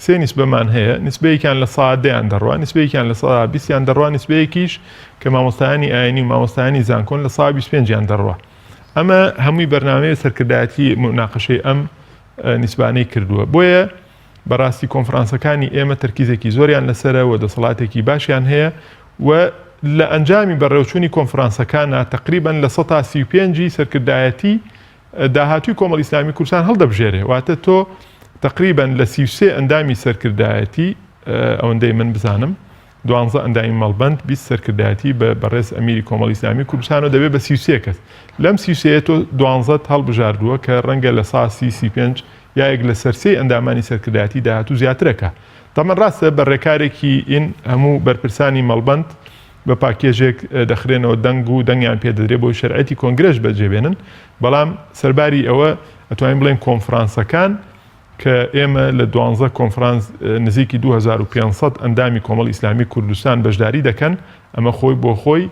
سێ نیسبەمان هەیە، نیسبەیەکیان لە سادەیان دەڕوە، نیسبەیەکیان لە 120یان دەڕوە، نیسبەیەکیش کە مامۆستایانی ئاینی و مامۆستایانی زانکۆن لە 125یان دەڕوە. ئەمە هەمووی بەرنامەیە سەرکردایەتی مناقەشەی ئەم نیسبانەی کردووە. بۆیە بەڕاستی کۆنفرانسەکانی ئێمە تەرکیزێکی زۆریان لەسەرە و دەسەڵاتێکی باشیان هەیە و لە ئەنجامی بەڕێوچوونی کۆنفرانسەکانە تقریباً لە 135 سەرکردایەتی داهاتووی کۆمەڵی ئیسلامی کوردستان هەڵدەبژێرێ. واتە تۆ تقریباً لە 33 ئەندامی سەرکردایەتی ئەوەندەی من بزانم 12 ئەندامی مەڵبەند 20 سەرکردایەتی بەڕێز ئەمیری کۆمەڵی ئیسلامی کوردستان و دەبێت بە 33 کەس. لەم 33 تۆ 12 هەڵبژاردووە کە ڕەنگە لە 135 یایەک لە سەرسەی ئەندامانی سەرکردایەتی داهاتوو زیاترەکە. تەمەن ڕاستە بەڕێکارێکی ئین هەموو بەرپرسانی مەڵبەند بە پاکێژێک دەخرێنەوە دەنگ و دەنگیان پێدەدرێت بۆی شەرعەتی کۆنگرەش بەجێبێنن. بەڵام سەرباری ئەوە ئەتوانین بڵێن کۆنفرانسەکان کە ئێمە لە 12 کۆنفرانس نزیکی 2500 ئەندامی کۆمەڵی ئیسلامی کوردستان بەشداری دەکەن. ئەمە خۆی بۆ خۆی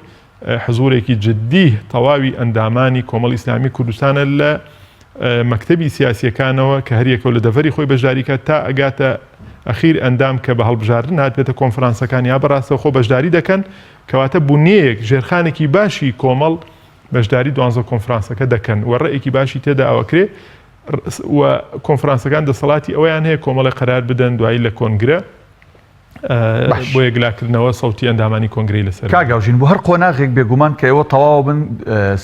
حزورێکی جدی تەواوی ئەندامانی کۆمەڵی ئیسلامی کوردستانە لە مەکتەبی سیاسیەکانەوە کە هەریەکەو لە دەڤەری خۆی بەشداریکە تا ئەگاتە ئەخیر ئەندام کە بە هەڵبژاردن هاتبێتە کۆنفرانسەکان یا بەڕاستە خۆ بەشداری دەکەن کەواتە بوونیەیەک ژێرخانێکی باشی کۆمەڵ بەشداری 12 کۆنفرانسەکە دەکەن و ڕێیەکی باشی تێدا ئەوەکرێ و کۆنفرانسەکان دەسەڵاتی ئەویان هەیە کۆمەڵی قەرار بدەن دوایی لە کۆنگرە بۆ یەکلاکردنەوە سەوتی ئەندامانی کۆنگرەی لەسەر کاگاوژین بۆ هەر قۆناغێک بێگومان کە ئێوە تەواو بن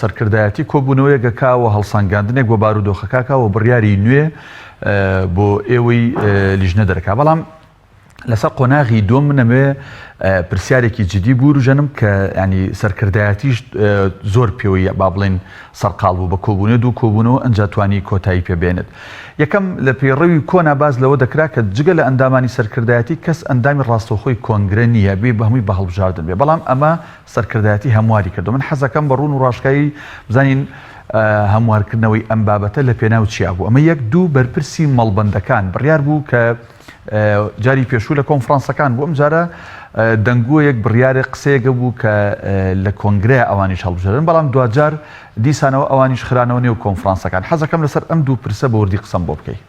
سەرکردایەتی کۆبوونەوەیەکەکەوە هەڵسانگاندنێک بۆ بارودۆخەکەکەوە بڕیاری نوێ بۆ ئێوەی لیژنە دەرەکا بەڵام لەسەر قۆناغی دۆم منەمێ پرسیارێکی جدی بوروژەنم کە ینی سەرکردایەتیش زۆر پێوەی با بڵێن سەرقاڵ بوو بە کۆبوونێ دوو کۆبوونەوە ئەنجا توانی کۆتایی پێبێنێت یەکەم لە پێڕەوی کۆنا باز لەوە دەکرا کە جگە لە ئەندامانی سەرکردایەتی کەس ئەندامی ڕاستەوخۆی کۆنگرە نییە بێ بە هەمووی بە هەڵبژاردن بێ بەڵام ئەمە سەرکردایەتی هەمواری کردو من حەزەکەم بە ڕوون و ڕاشکایی بزانین هەموارکردنەوەی ئەم بابەتە لە پێناو چیا بوو ئەمە یەک دوو بەرپرسی مەڵبەندەکان بڕیار بوو کە جاری پێشوو لە کۆنفرانسەکان بوو ئەم جارە دەنگووە یەک بڕیارە قسەیەکە بوو کە لە کۆنگرە ئەوانیش هەڵبژێرن بەڵام دوجار دیسانەوە ئەوانیش خرانەوە نێو کۆنفرانسەکان حەزەکەم لەسەر ئەم دوو پرسە بە وردی قسەم بۆ بکەیت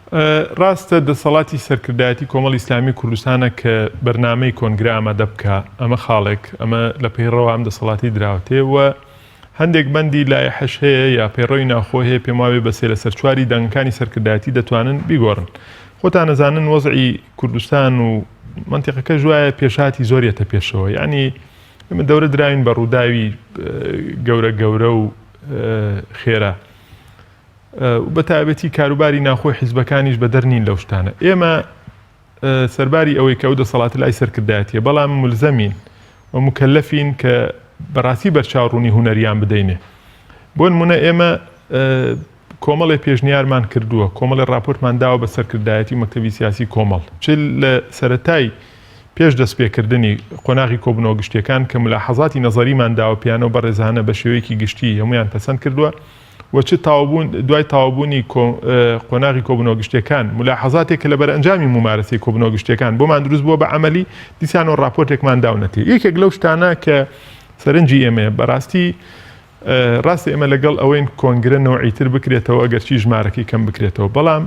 ڕاستە دەسەڵاتی سەرکردایەتی کۆمەڵی ئیسلامی کوردستانە کە بەرنامەی کۆنگرە ئامادە بکە ئەمە خاڵێک ئەمە لە پەیڕەوە ئەم دەسەڵاتی دراوەتێوە هەندێک بەندی لای حەش هەیە یا پەیڕەوی ناخۆ هەیە پێم وابێ بەسێ لە سەرچواری دەنگەکانی سەرکردایەتی دەتوانن بیگۆڕن خۆتان نەزانن وەزعی کوردستان و منتیقەکە ژوایە پێشاتی زۆریەتە پێشەوە یعنی ئێمە دەورە دراوین بە ڕووداوی گەورە و خێرا بە تایبەتی کاروباری ناخۆی حیزبەکانیش بە دەرنین لەو شتانە ئێمە سەرباری ئەوەی کە ئەو دەسەڵاتە لای سەرکردایەتیە بەڵام ملزەمین و مکەلەفین کە بەڕاستی بەرچاوڕوونی هونەریان بدەینێ بۆ نمونە ئێمە کۆمەڵی پێشنیارمان کردووە کۆمەڵی راپۆرتمان داوە بە سەرکردایەتی مەکتەبی سیاسی کۆمەڵ چ لە سەرەتای پێش دەستپێکردنی قۆناغی کۆبوونەوە گشتیەکان کە ملاحەزاتی نەزەریمان داوە پیانەوە بە ڕێزانە بە شێوەیەکی گشتی هەمویان پەسەند کردووە و چ دوای تاوابوونی قۆناغی کۆبوونەوە گشتیەکان ملاحەزاتێک کە لە بەرئەنجامی ممارەسەی کۆبوونەوە گشتیەکان بۆمان دروست بووە بە عەمەلی دیسانەوە راپۆرتێکمان داونەتێ یەکێک لەو شتانە کە سەرنجی ئێمە بەڕاستی ڕاستی ئێمە لەگەڵ ئەوەی کۆنگرە نەوعیتر بکرێتەوە ئەگەرچی ژمارەکەی کەم بکرێتەوە بەڵام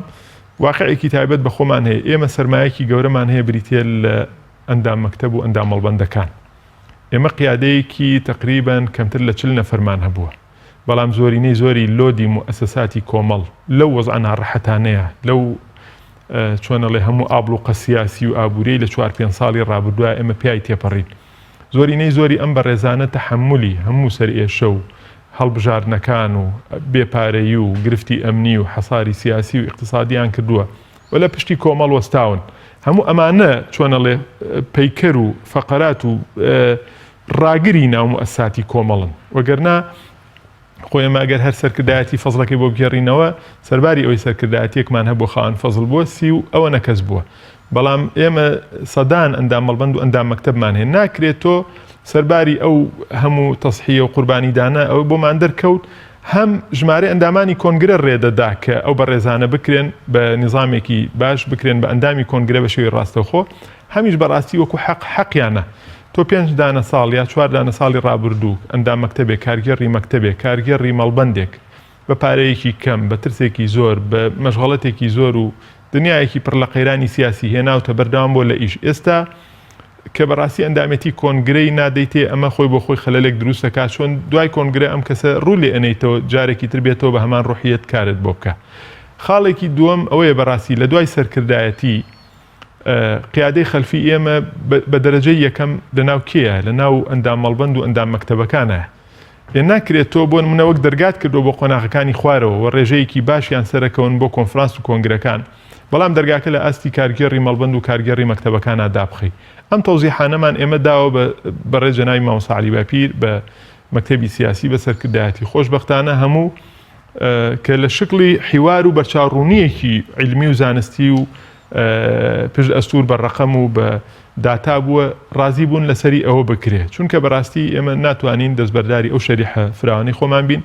واقعێکی تایبەت بە خۆمان هەیە ئێمە سەرمایەکی گەورەمان هەیە بریتێ لە ئەندام مەکتەب و ئەندام مەڵبەندەکان ئێمە قیادەیەکی تقریباً کەمتر لە 40 نەفەرمان هەبووە بەڵام زۆرینەی زۆری لۆدی مؤسساتی کۆمەڵ لەو وەزع ناڕەحەتانەیە لەو چۆنەڵێ هەموو ئابلوقە سیاسی و ئابوورەی لە 4-5 ساڵی ڕابردووە ئێمە پیای تێپەڕین زۆرینەی زۆری ئەم بەڕێزانە تەحەمولی هەموو سەرئێشە و هەڵبژاردنەکان و بێپارەیی و گرفتی ئەمنی و حەساری سیاسی و اقتصادیان کردووە و لە پشتی کۆمەڵ وەستاون هەموو ئەمانە چۆنەڵێ پەیکەر و فەقەرات و ڕاگری ناو مؤسساتی کۆمەڵن وەگەرنا خۆی ئەگەر هەر سەرکردایەتی فەزڵەکەی بۆ بگێڕینەوە سەرباری ئەوەی سەرکردایەتیەکمان هەبوو خاوەن فەزڵ بووە سی و ئەوە نەکەس بووە بەڵام ئێمە سەدان ئەندام مەڵبەند و ئەندام مەکتەبمان هەیە ناکرێت تۆ سەرباری ئەو هەموو تەسحیە و قوربانیدانە ئەوە بۆمان دەرکەوت هەم ژمارە ئەندامانی کۆنگرە ڕێدەدا کە ئەو بەڕێزانە بکرێن بە نظامێکی باش بکرێن بە ئەندامی کۆنگرە بە شێوەی ڕاستەوخۆ هەمیش بەڕاستی وەکو حەقیانە تۆ 5 دانە ساڵ یا 4 دانە ساڵی ڕابردوو ئەندام مەکتەبێک کارگەڕی مەکتەبێک کارگەڕی مەڵبەندێک بە پارەیەکی کەم بە ترسێکی زۆر بە مەشغەڵەتێکی زۆر و دنیایەکی پڕ لە قەیرانی سیاسی هێناوتە بەردەوام بۆ لە ئیش ئێستا کە بەڕاستی ئەندامەتی کۆنگرەی نادەیتێ ئەمە خۆی بۆ خۆی خەلەلێک دروست دەکات چۆن دوای کۆنگرە ئەم کەسە ڕوو لێ ئەنەیتەوە جارێکی تر بێتەوە بە هەمان ڕوحیەت کارت بۆ بکە خاڵێکی دووەم ئەوەیە بەڕاستی لە دوای سەرکردایەتی قیادەی خەلفی ئێمە بە دەرەجەی یەکەم لەناو کێیە لەناو ئەندام مەڵبەند و ئەندام مەکتەبەکانە ناکرێت تۆ بۆ نمونە وەک دەرگات کردو بۆ قۆناغەکانی خوارەوە و ڕێژەیەکی باشیان سەرەکەون بۆ کۆنفرانس و کۆنگرەکان بەڵام دەرگاکە لە ئاستی کارگەڕی مەڵبەند و کارگەڕی مەکتەبەکانە دابخی ئەم تەوزیحانەمان ئێمە داوە بەڕێ جەنابی مامۆستا عەلی باپیر بە مەکتەبی سیاسی بە سەرکردایەتی خۆشبەختانە هەموو کە لە شکلی حیوار و بەرچاوڕوونیەکی علمی و زانستی و پشت ئەستور بە ڕەقەم و بە داتا بووە ڕازی بوون لەسەری ئەوە بکرێت چونکە بەڕاستی ئێمە ناتوانین دەستبەرداری ئەو شەریحە فراوانی خۆمان بین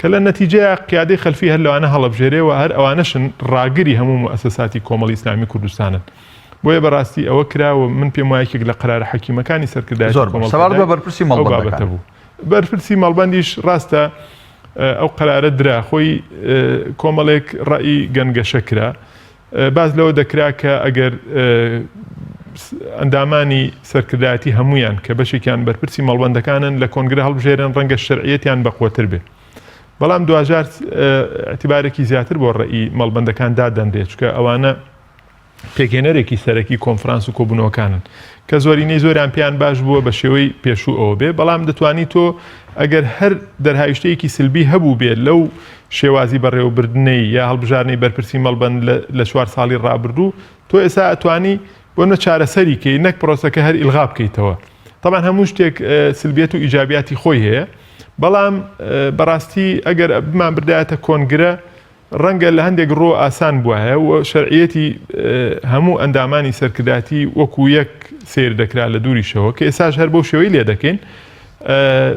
کە لە نەتیجەیە قیادەی خەلفی هەر لەوانە هەڵەبژێرێەوە هەر ئەوانەشن ڕاگری هەموو مؤسساتی کۆمەڵی ئیسلامی کوردستانن بۆیە بەڕاستی ئەوە کراوە من پێم وایە یەکێک لە قەرارە حەکیمەکانی سەرکردایەتی کۆمەڵ بەرپرسی مەڵبەندەکان بوو بەرپرسی مەڵبەندیش ڕاستە ئەو قەرارە درا خۆی کۆمەڵێک ڕەئی گەنگەشە کرا باز لەوە دەکرا کە ئەگەر ئەندامانی سەرکردایەتی هەمویان کە بەشێکیان بەرپرسی مەڵبەندەکانن لە کۆنگرە هەڵبژێرن ڕەنگە شەرعیەتیان بەقوەتر بێت بەڵام دوجار اعتیبارێکی زیاتر بۆ ڕێی مەڵبەندەکان دادەنرێت چکە ئەوانە پێکهێنەرێکی سەرەکی کۆنفرانس و کۆبوونەوەکانن کە زۆرینەی زۆریان پێیان باش بووە بە شێوەی پێشوو ئەوە بێ بەڵام دەتوانی تۆ ئەگەر هەر دەرهاویشتەیەکی سلبی هەبوو بێت لەو شێوازی بەڕێوەبردنەی یا هەڵبژارنەی بەرپرسی مەڵبەند لە 4 ساڵی ڕابردوو تۆ ئێستا ئەتوانی بۆ نە چارەسەری کەی نەک پرۆسەکە هەر ئیلغا بکەیتەوە طبعا هەموو شتێک سلبیەت و ئیجابیاتی خۆی هەیە بەڵام بەڕاستی ئەگەر بمان بردایەتە کۆنگرە ڕەنگە لە هەندێک ڕۆ ئاسان بووە و شەرعیەتی هەموو ئەندامانی سەرکرداتی وەکو یەک سیر دەکرا لە دووریشەوە کە ئێساش هەر بەو شێوەی لێ دەکەین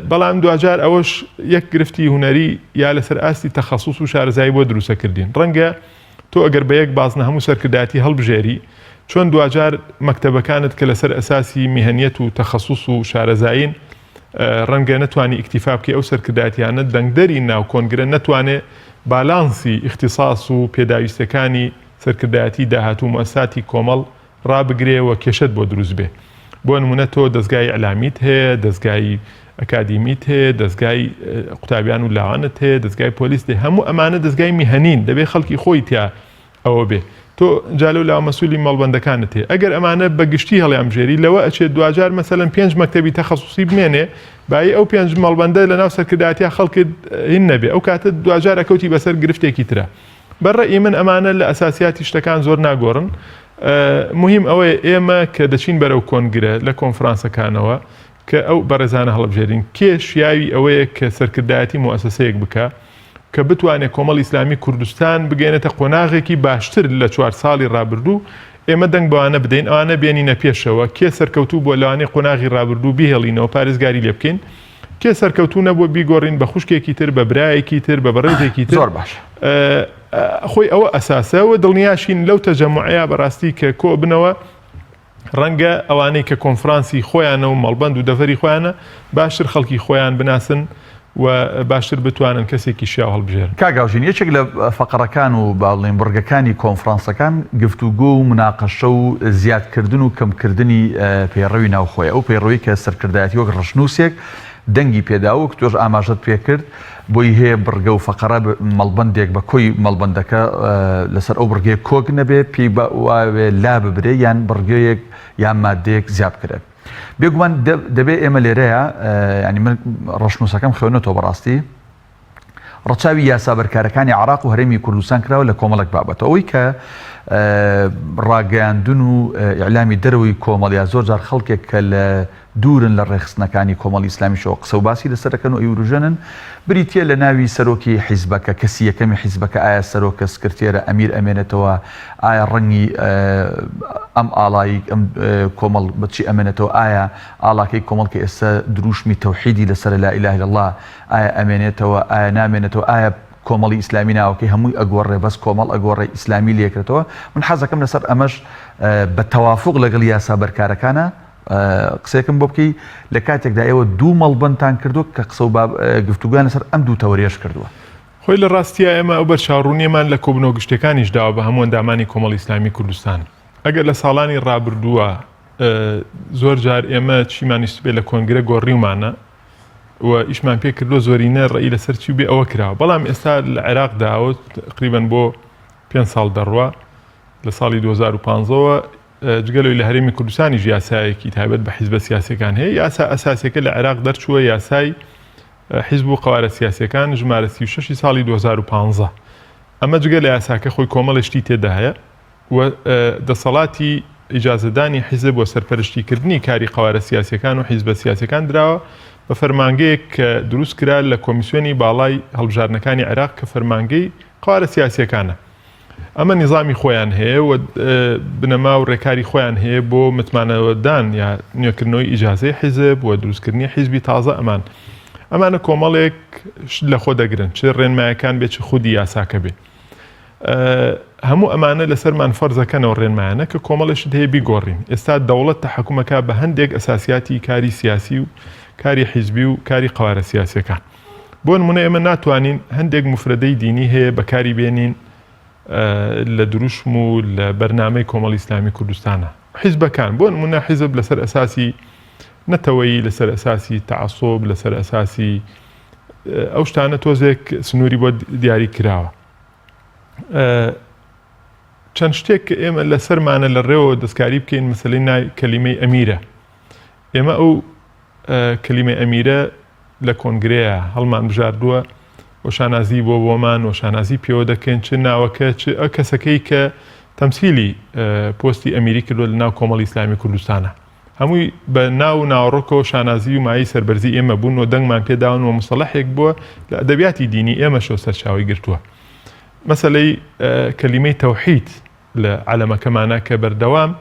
بەڵام دوجار ئەوەش یەک گرفتی هوەری یا لەسەر ئاستی تەخەسوس و شارەزایی بۆ دروستەکردین ڕەنگە تۆ ئەگەر بە یەک بازنە هەموو سەرکرداتی هەڵبژێری چۆن دوجار مەکتەبەکانت کە لەسەر ئەساسی میهەنیەت و تەخەسوس و شارەزاین ڕەنگە نەتوانی ئیکتیفا بکەی ئەو سەرکرداتیانە دەنگدەری ناو کۆنگرە نەتوانێت بالانسی اختصاص و پێداویستەکانی سەرکردایەتی داهاتوو مؤسساتی کۆمەڵ ڕابگرێەوە کێشت بۆ دروست بێ بۆ نمونە تۆ دەستگای ئەلامیت هەیە دەستگای ئەکادیمیت هەیە دەستگای قوتابیان و لاوانت هەیە دەستگای پۆلیس دێ هەموو ئەمانە دەستگای میهەنین دەبێت خەڵکی خۆی تیا ئەوە بێ تۆ جالو لاو مەسئولی مەڵبەندەکانت هەیە ئەگەر ئەمانە بەگشتی هەڵیامژێری لەوە ئەچێت دوجار مەسەلەن 5 مەکتەبی تەخەسوسی بمێنێ بای ئەو 5 مەڵبەندە لە ناو سەرکرداتیا خەڵکت هین نەبێ ئەو کاتە دوجار ئەکەوتی بەسەر گرفتێکی ترە بەڕێی من ئەمانە لە ئەساسیاتی شتەکان زۆر ناگۆڕن مهم ئەوەیە ئێمە کە دەچین بەرەو کۆنگرە لە کۆنفرانسەکانەوە کە ئەو بەڕێزانە هەڵبژێرین کێشیاوی ئەوەیە کە سەرکردایەتی مؤسسەیەک بکە کە بتوانێت کۆمەڵ ئیسلامی کوردستان بگەێنێتە قۆناغێکی باشتر لە 4 ساڵی ڕابردوو ئێمە دەنگ بەوانە بدەین ئەوانە بێنینە پێشەوە کێ سەرکەوتوو بۆ لەوانەی قۆناغی ڕابردوو بیهێڵینەوە پارێزگاری لێ بکەین کێ سەرکەوتوو نەبووە بیگۆڕین بە خوشکێکی تر بە برایەکی تر بە بەڕێزێکی تر زۆر باش خۆی ئەوە ئەساسەوە دڵنیاشین لەو تەجەموعەیە بەڕاستی کە کۆ بنەوە ڕەنگە ئەوانەی کە کۆنفرانسی خۆیانە و مەڵبەند و دەفەری خۆیانە باشتر خەڵکی خۆیان بناسن و باشتر بتوانن کەسێکی شیاو هەڵبژێرن کاگاوژین یەکێک لە فەقەرەکان و باڵێن بڕگەکانی کۆنفرانسەکان گفتوگۆ و مناقەشە و زیادکردن و کەمکردنی پێڕەوی ناوخۆی ئەو پەیڕەوی کە سەرکردایەتی وەک ڕشنووسێک دەنگی پێداوە کە تۆش ئاماژەت پێکرد بۆی هەیە بڕگە و فەقەرە مەڵبەندێک بە کۆی مەڵبەندەکە لەسەر ئەو بڕگەیە کۆک نەبێ پێی واوێ لا ببرێ یان بڕگەیەک یان مادەیەک زیاب کرێت بێگومان دەبێت ئێمە لێرەیە ینی من ڕەشنووسەکەم خوێنێتەوە بەڕاستی ڕەچاوی یاسا بەرکارەکانی عراق و هەرێمی کوردستان کراوە لە کۆمەڵک بابەتەوە ئەوەی کە ڕاگەیاندن و ئیعلامی دەرەوەی کۆمەڵیا زۆر جار خەڵکێک کە لە دوورن لە ڕێخستنەکانی کۆمەڵی ئیسلامیشەوە قسە و باسی لەسەرەکەن و ئەیوروژەنن بریتە لە ناوی سەرۆکی حیزبەکە کەسی یەکەمی حیزبەکە ئایا سەرۆکە سکرتێرە ئەمیر ئەمێنێتەوە ئایا ڕەنگی ئەم ئاڵایی ئەم کۆمەڵ بچی ئەمێنێتەوە ئایا ئاڵاکەی کۆمەڵکە ئێستا دروشمی تەوحیدی لەسەر لا ئیلاهە ئیلا الله ئایا ئەمێنێتەوە ئایا نامێنێتەوە ئایا کۆمەڵی ئیسلامی ناوەکەی هەمووی ئەگۆڕێ بەس کۆمەڵ ئەگۆڕێ ئیسلامی لێکرێتەوە من حەزەکەم لەسەر ئەمەش بە تەوافق لەگەڵ یاسا بەرکارەکانە قسەیەکم بۆ بکەی لە کاتێکدا ئێوە دوو مەڵبەندتان کردو کە قسە و گفتوگویان لەسەر ئەم دوو تەوەریەش کردووە خۆی لە ڕاستیە ئێمە ئەو بەرچاوڕوونیەمان لە کۆبنەوە گشتەکانیش داوە بە هەموو ئەندامانی کۆمەڵی ئیسلامی کوردستان ئەگەر لە ساڵانی ڕابردووە زۆر جار ئێمە چیمانیست بێ لە کۆنگرە گۆڕیومانە و ئیشمان پێ کردو زۆرینە ڕێی لەسەر چی بێ ئەوە کراوە بەڵام ئێستا لە عێراقداوە تقریبەن بۆ 5 ساڵ دەڕوە لە ساڵی 2015ەوە جگەلەوەی لە هەرێمی کوردستانی یاسایەکی تایبەت بە حیزبە سیاسەکان هەیە یاسا ئەساسیەکە لە عێراق دەرچووە یاسای حیزب و قەوارە سیاسەکان ژمارە 36 ساڵی 2015 ئەمە جگە لە یاساکە خۆی کۆمەڵشتی تێدا هەیە و دەسەڵاتی ئیجازەدانی حیزب بۆ سەرپەرشتیکردنی کاری قەوارە سیاسەکان و حیزبە سیاسەکان دراوە بە فەرمانگەیەک کە دروست کرا لە کۆمیسیۆنی باڵای هەڵبژارنەکانی عێراق کە فەرمانگەی قەوارە سیاسەکانە ئەمە نظامی خۆیان هەیە و بنەما و ڕێکاری خۆیان هەیە بۆ متمانەوەدان یا نوێکردنەوەی ئیجازەی حیزب و دروستکردنی حیزبی تازە ئەمانە کۆمەڵێک لە خۆ دەگرن چ ڕێنمایەکان بێت چ خودی یاساکە بێ هەموو ئەمانە لەسەرمان فەرزەکەنەوە ڕێنمایانە کە کۆمەڵشت هەیە بیگۆڕین ئێستا دەوڵەت تەحکومەکە بە هەندێک ئەساسیاتی کاری سیاسی و کاری حیزبی و کاری قەوارە سیاسەکان بۆ نمونە ئێمە ناتوانین هەندێک مفردەی دینی هەیە بەکاری بێنین لە دروشم و لە بەرنامەی کۆمەڵی ئیسلامی کوردستانە حیزبەکان بۆ نمونە حیزب لەسەر ئەساسی نەتەوەیی لەسەر ئەساسی تەعەسسوب لەسەر ئەساسی ئەو شتانە تۆزێک سنووری بۆ دیاری کراوە. چەند شتێک کە ئێمە لەسەرمانە لە ڕێوە دەستکاری بکەین مەسەلەی ناوی کەلیمەی ئەمیرە. ئێمە ئەو کەلیمەی ئەمیرە لە کۆنگرەیە هەڵمان بژاردووە وەشانازی بۆمان وەشانازی پێوە دەکەن چ ناوەکە ئە کەسەکەی کە تەمسیلی پۆستی ئەمیری کردووە لە ناو کۆمەڵی ئیسلامی کوردستانە. هەمووی بە ناو ناوڕۆکەوە شانازی و مایی سەربەرزی ئێمە بوون و دەنگمان پێداون و مستەڵەحێک بووە لە ئەدەبیاتی دینی ئێمە شۆ سەرچاوی گرتووە. مەسەلەی کەلیمەی تەوحید لە عەلەمەکەمانە کە بەردەوام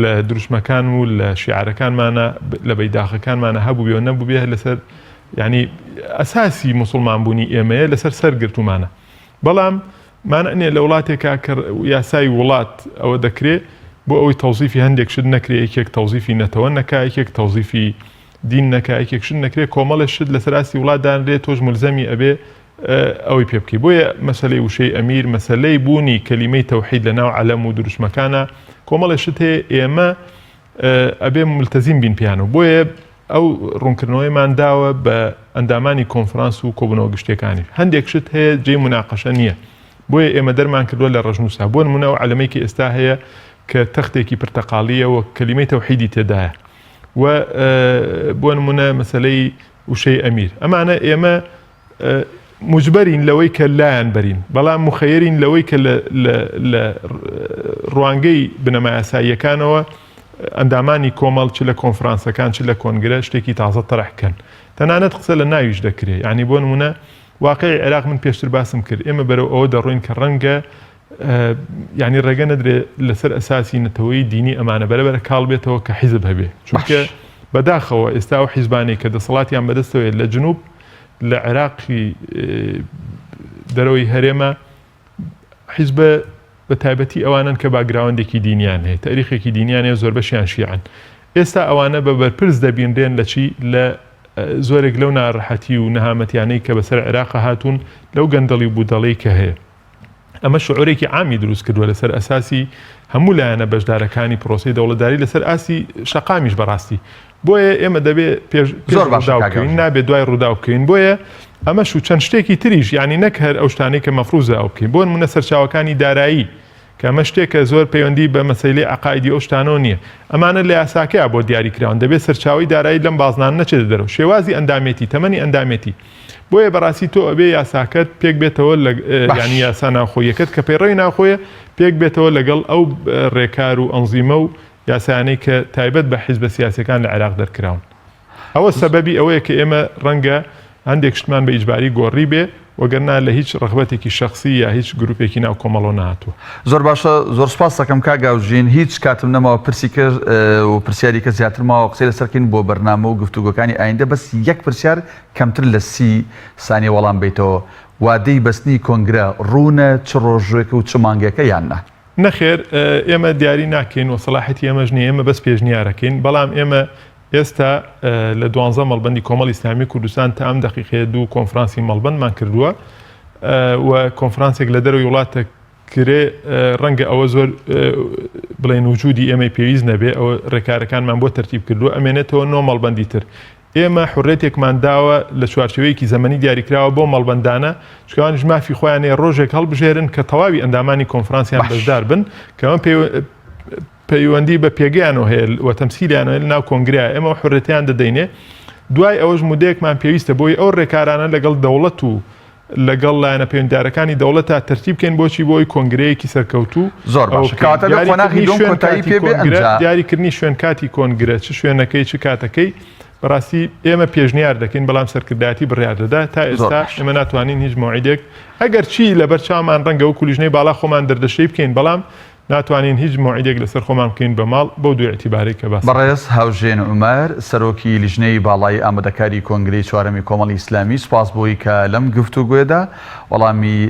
لە دروشمەکان و لە شیعارەکانمانە لە بەیداخەکانمانە هەبوو بێ و نەبوو بێ لەسەر ینی ئەساسی موسڵمانبوونی ئێمەیە لەسەر سەرگرتومانە. بەڵام مانەنێ لە وڵاتێکا کە یاسای وڵات ئەوە دەکرێت بۆ ئەوەی تەوزیفی هەندێک شت نەکرێ یەکێک تەوزیفی نەتەوە نەکا یەکێک تەوزیفی دین نەکا یەکێک شت نەکرێت کۆمەڵە شت لەسەر ئاستی وڵاتدانرێت تۆش ملزەمی ئەبێ ئەوەی پێ بکەی. بۆیە مەسەلەی وشەی ئەمیر مەسەلەی بوونی کەلیمەی تەوحید لە ناو عەلەم و دروشمەکانە کۆمەڵە شت هەیە ئێمە ئەبێ ملتەزیم بین پیانەوە. بۆیە ئەو ڕوونکردنەوەیمان داوە بە ئەندامانی کۆنفرانس و کۆبوونەوە گشتەکانی. هەندێک شت هەیە جێی مناقەشە نییە. بۆیە ئێمە دەرمان کردووە لە ڕەژنووسا بۆ نمونە ئەو عەلەمەیەکی ئێستا هەیە کە تەختێکی پرتەقاڵیە و کەلیمەی تەوحیدی تێدایە و بۆ نمونە مەسەلەی وشەی ئەمیر. ئەمانە ئێمە مجبەرین لەوەی کە لایەن بەرین بەڵام مخەیەرین لەوەی کە لە ڕوانگەی بنەما یاساییەکانەوە ئەندامانی کۆمەڵ چ لە کۆنفرانسەکان چ لە کۆنگرە شتێکی تازە تەڕەحکەن. تەنانەت قسە لە ناویش دەکرێت. یعنی بۆ نمونە واقعی عێراق من پێشتر باسم کرد ئێمە بەرەو ئەوە دەڕۆین کە ڕەنگە ینی ڕێگە نەدرێت لەسەر ئەساسی نەتەوەی دینی ئەمانە بەرەبەرە کاڵ بێتەوە کە حیزب هەبێ چونکە بەداخەوە ئێستا و حیزبانی کە دەسەڵاتیان بەدەستەوەێت لە جنوب لە عێراقی دەرەوەی هەرێمە حیزبە بە تایبەتی ئەوانن کە باگراوەندێکی دینیان هەیە تاریخێکی دینیان هەیە زۆر بەشیان شیعن. ئێستا ئەوانە بە بەرپرس دەبیندرێن لە چی لە زۆرێک لەو ناڕەحەتی و نەهامەتیانەی کە بەسەر عێراق هاتوون لەو گەندەڵی بوودەڵی کە هەیە. ئەمە شعورێکی عامی دروست کردووە لەسەر ئەساسی هەموو لایەنە بەشدارەکانی پرۆسی دەوڵەتداری لەسەر ئاسی شەقامیش بەڕاستی. بۆیە ئێمە دەبێت پێش ڕووداوکەین نابێت دوای ڕووداو بکەین. بۆیە ئەمەش و چەند شتێکی تریش ینی نەک هەر ئەو شتانەی کە مەفروزە ئەو بکەین بۆ نمونە سەرچاوەکانی دارایی کە ئەمە شتێکە زۆر پەیوەندی بە مەسەیلەی عەقایدی ئەو شتانەوە نییە. ئەمانە لە یاساکەیە بۆ دیاریکراون دەبێت سەرچاوی دارایی لەم بازنان نەچێت دەرەوە شێوازی ئەندامێتی تەمەنی ئەندامێتی. بۆیە بەڕاستی تۆ ئەبێ یاساکەت پێک بێتەوە ینی یاسا ناوخۆیەکەت کە پەیڕەوی ناوخۆیە پێک بێتەوە لەگەڵ ئەو ڕێکار و ئەنزیمە و یاسانەی کە تایبەت بە حیزبە سیاسیەکان لە عێراق دەرکراون. ئەوە سەبەبی ئەوەیە کە ئێمە ڕەنگە هەندێک شتمان بە ئیجباری گۆڕی بێ وەگەرنا لە هیچ ڕغبەتێکی شخصی یا هیچ گروپێکی ناو کۆمەڵۆ نهاتووە. زۆر باشە زۆر سپاس دەکەم کاگاوژین هیچ کاتم نەماوە پرسی کرد و پرسیاری کە زیاترماوە قسەی لەسەرکەین بۆ بەرنامە و گفتوگۆکانی ئایندە بەس یەک پرسیار کەمتر لە 30 سانیە وەڵام بیتەوە وادەی بەستنی کۆنگرە ڕوونە چ ڕۆژێکە و چ مانگێکە یان نە؟ نەخێر ئێمە دیاری ناکەین و سەلاحەتی ئێمەش نیە ئێمە بەس پێشنیارەکەین بەڵام ئێمە ئێستا لە 12 مەڵبەندی کۆمەڵی ئیسلامی کوردستان تا ئەم دەقیقەیە 2 کۆنفرانسی مەڵبەندمان کردووە و کۆنفرانسێک لە دەرەوەی وڵاتە کرێ ڕەنگە ئەوە زۆر بڵێن وجودی ئێمە پێویست نەبێ ئەوە ڕێکارەکانمان بۆ تەرتیب کردووە ئەمێنێتەوە 9 مەڵبەندی تر. ئێمە حڕێتێکمان داوە لە چوارچێوەیەکی زەمەنی دیاریکراوە بۆ مەڵبەندانە چکەوانش مافی خۆیانەیە ڕۆژێک هەڵبژێرن کە تەواوی ئەندامانی کۆنفرانسیان بەشدار بن کە ئەمە پەیوەندی بە پێگەیانەوە هەیە و تەمسیلیانەوە لە ناو کۆنگرەیە ئێمە حڕێتیان دەدەینێ. دوای ئەوەش مودەیەکمان پێویستە بۆی ئەو ڕێکارانە لەگەڵ دەوڵەت و لەگەڵ لایەنە پەیوەنددارەکانی دەوڵەتە تەرتیب بکەین بۆچی بۆی کۆنگرەیەکی سەرکەوتوو زۆر دیاریکردنی شوێن کاتی کۆنگرە چ شوێنەکەی چ کاتەکەی بەڕاستی ئێمە پێشنیار دەکەین بەڵام سەرکردایەتی بڕیار دەدا تا ئێستا ئێمە ناتوانین هیچ موعیدێک ئەگەر چی لەبەر چامان ڕەنگە و کولیژنەی باڵا خۆمان دەردەشەی بکەین بەڵام ناتوانین هیچ موعیدێک لەسەر خۆمان بکەین بە ماڵ بەو دوو اعتیبارەی کە باس. بەڕێز هاوژێن عومەر سەرۆکی لیژنەی باڵای ئامادەکاری کۆنگرەی چوارەمی کۆمەڵی ئیسلامی سوپاس بۆی کە لەم گفتوگوێدا وەڵامی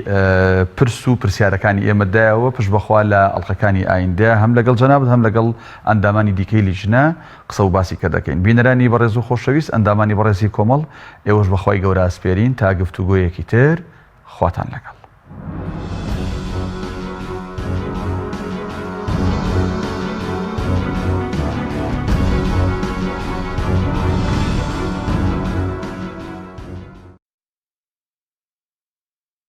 پرس و پرسیارەکانی ئێمەدایەوە پشت بەخوا لە ئەڵقەکانی ئایندە هەم لەگەڵ جەنابەت هەم لەگەڵ ئەندامانی دیکەی لیژنە قسە و باسی کە دەکەین. بینەرانی بەڕێز و خۆشەویست ئەندامانی بەڕێزی کۆمەڵ ئێوەش بەخوای گەورە ئاسپێرین تا گفتوگۆیەکی تر خواتان لەگەڵ.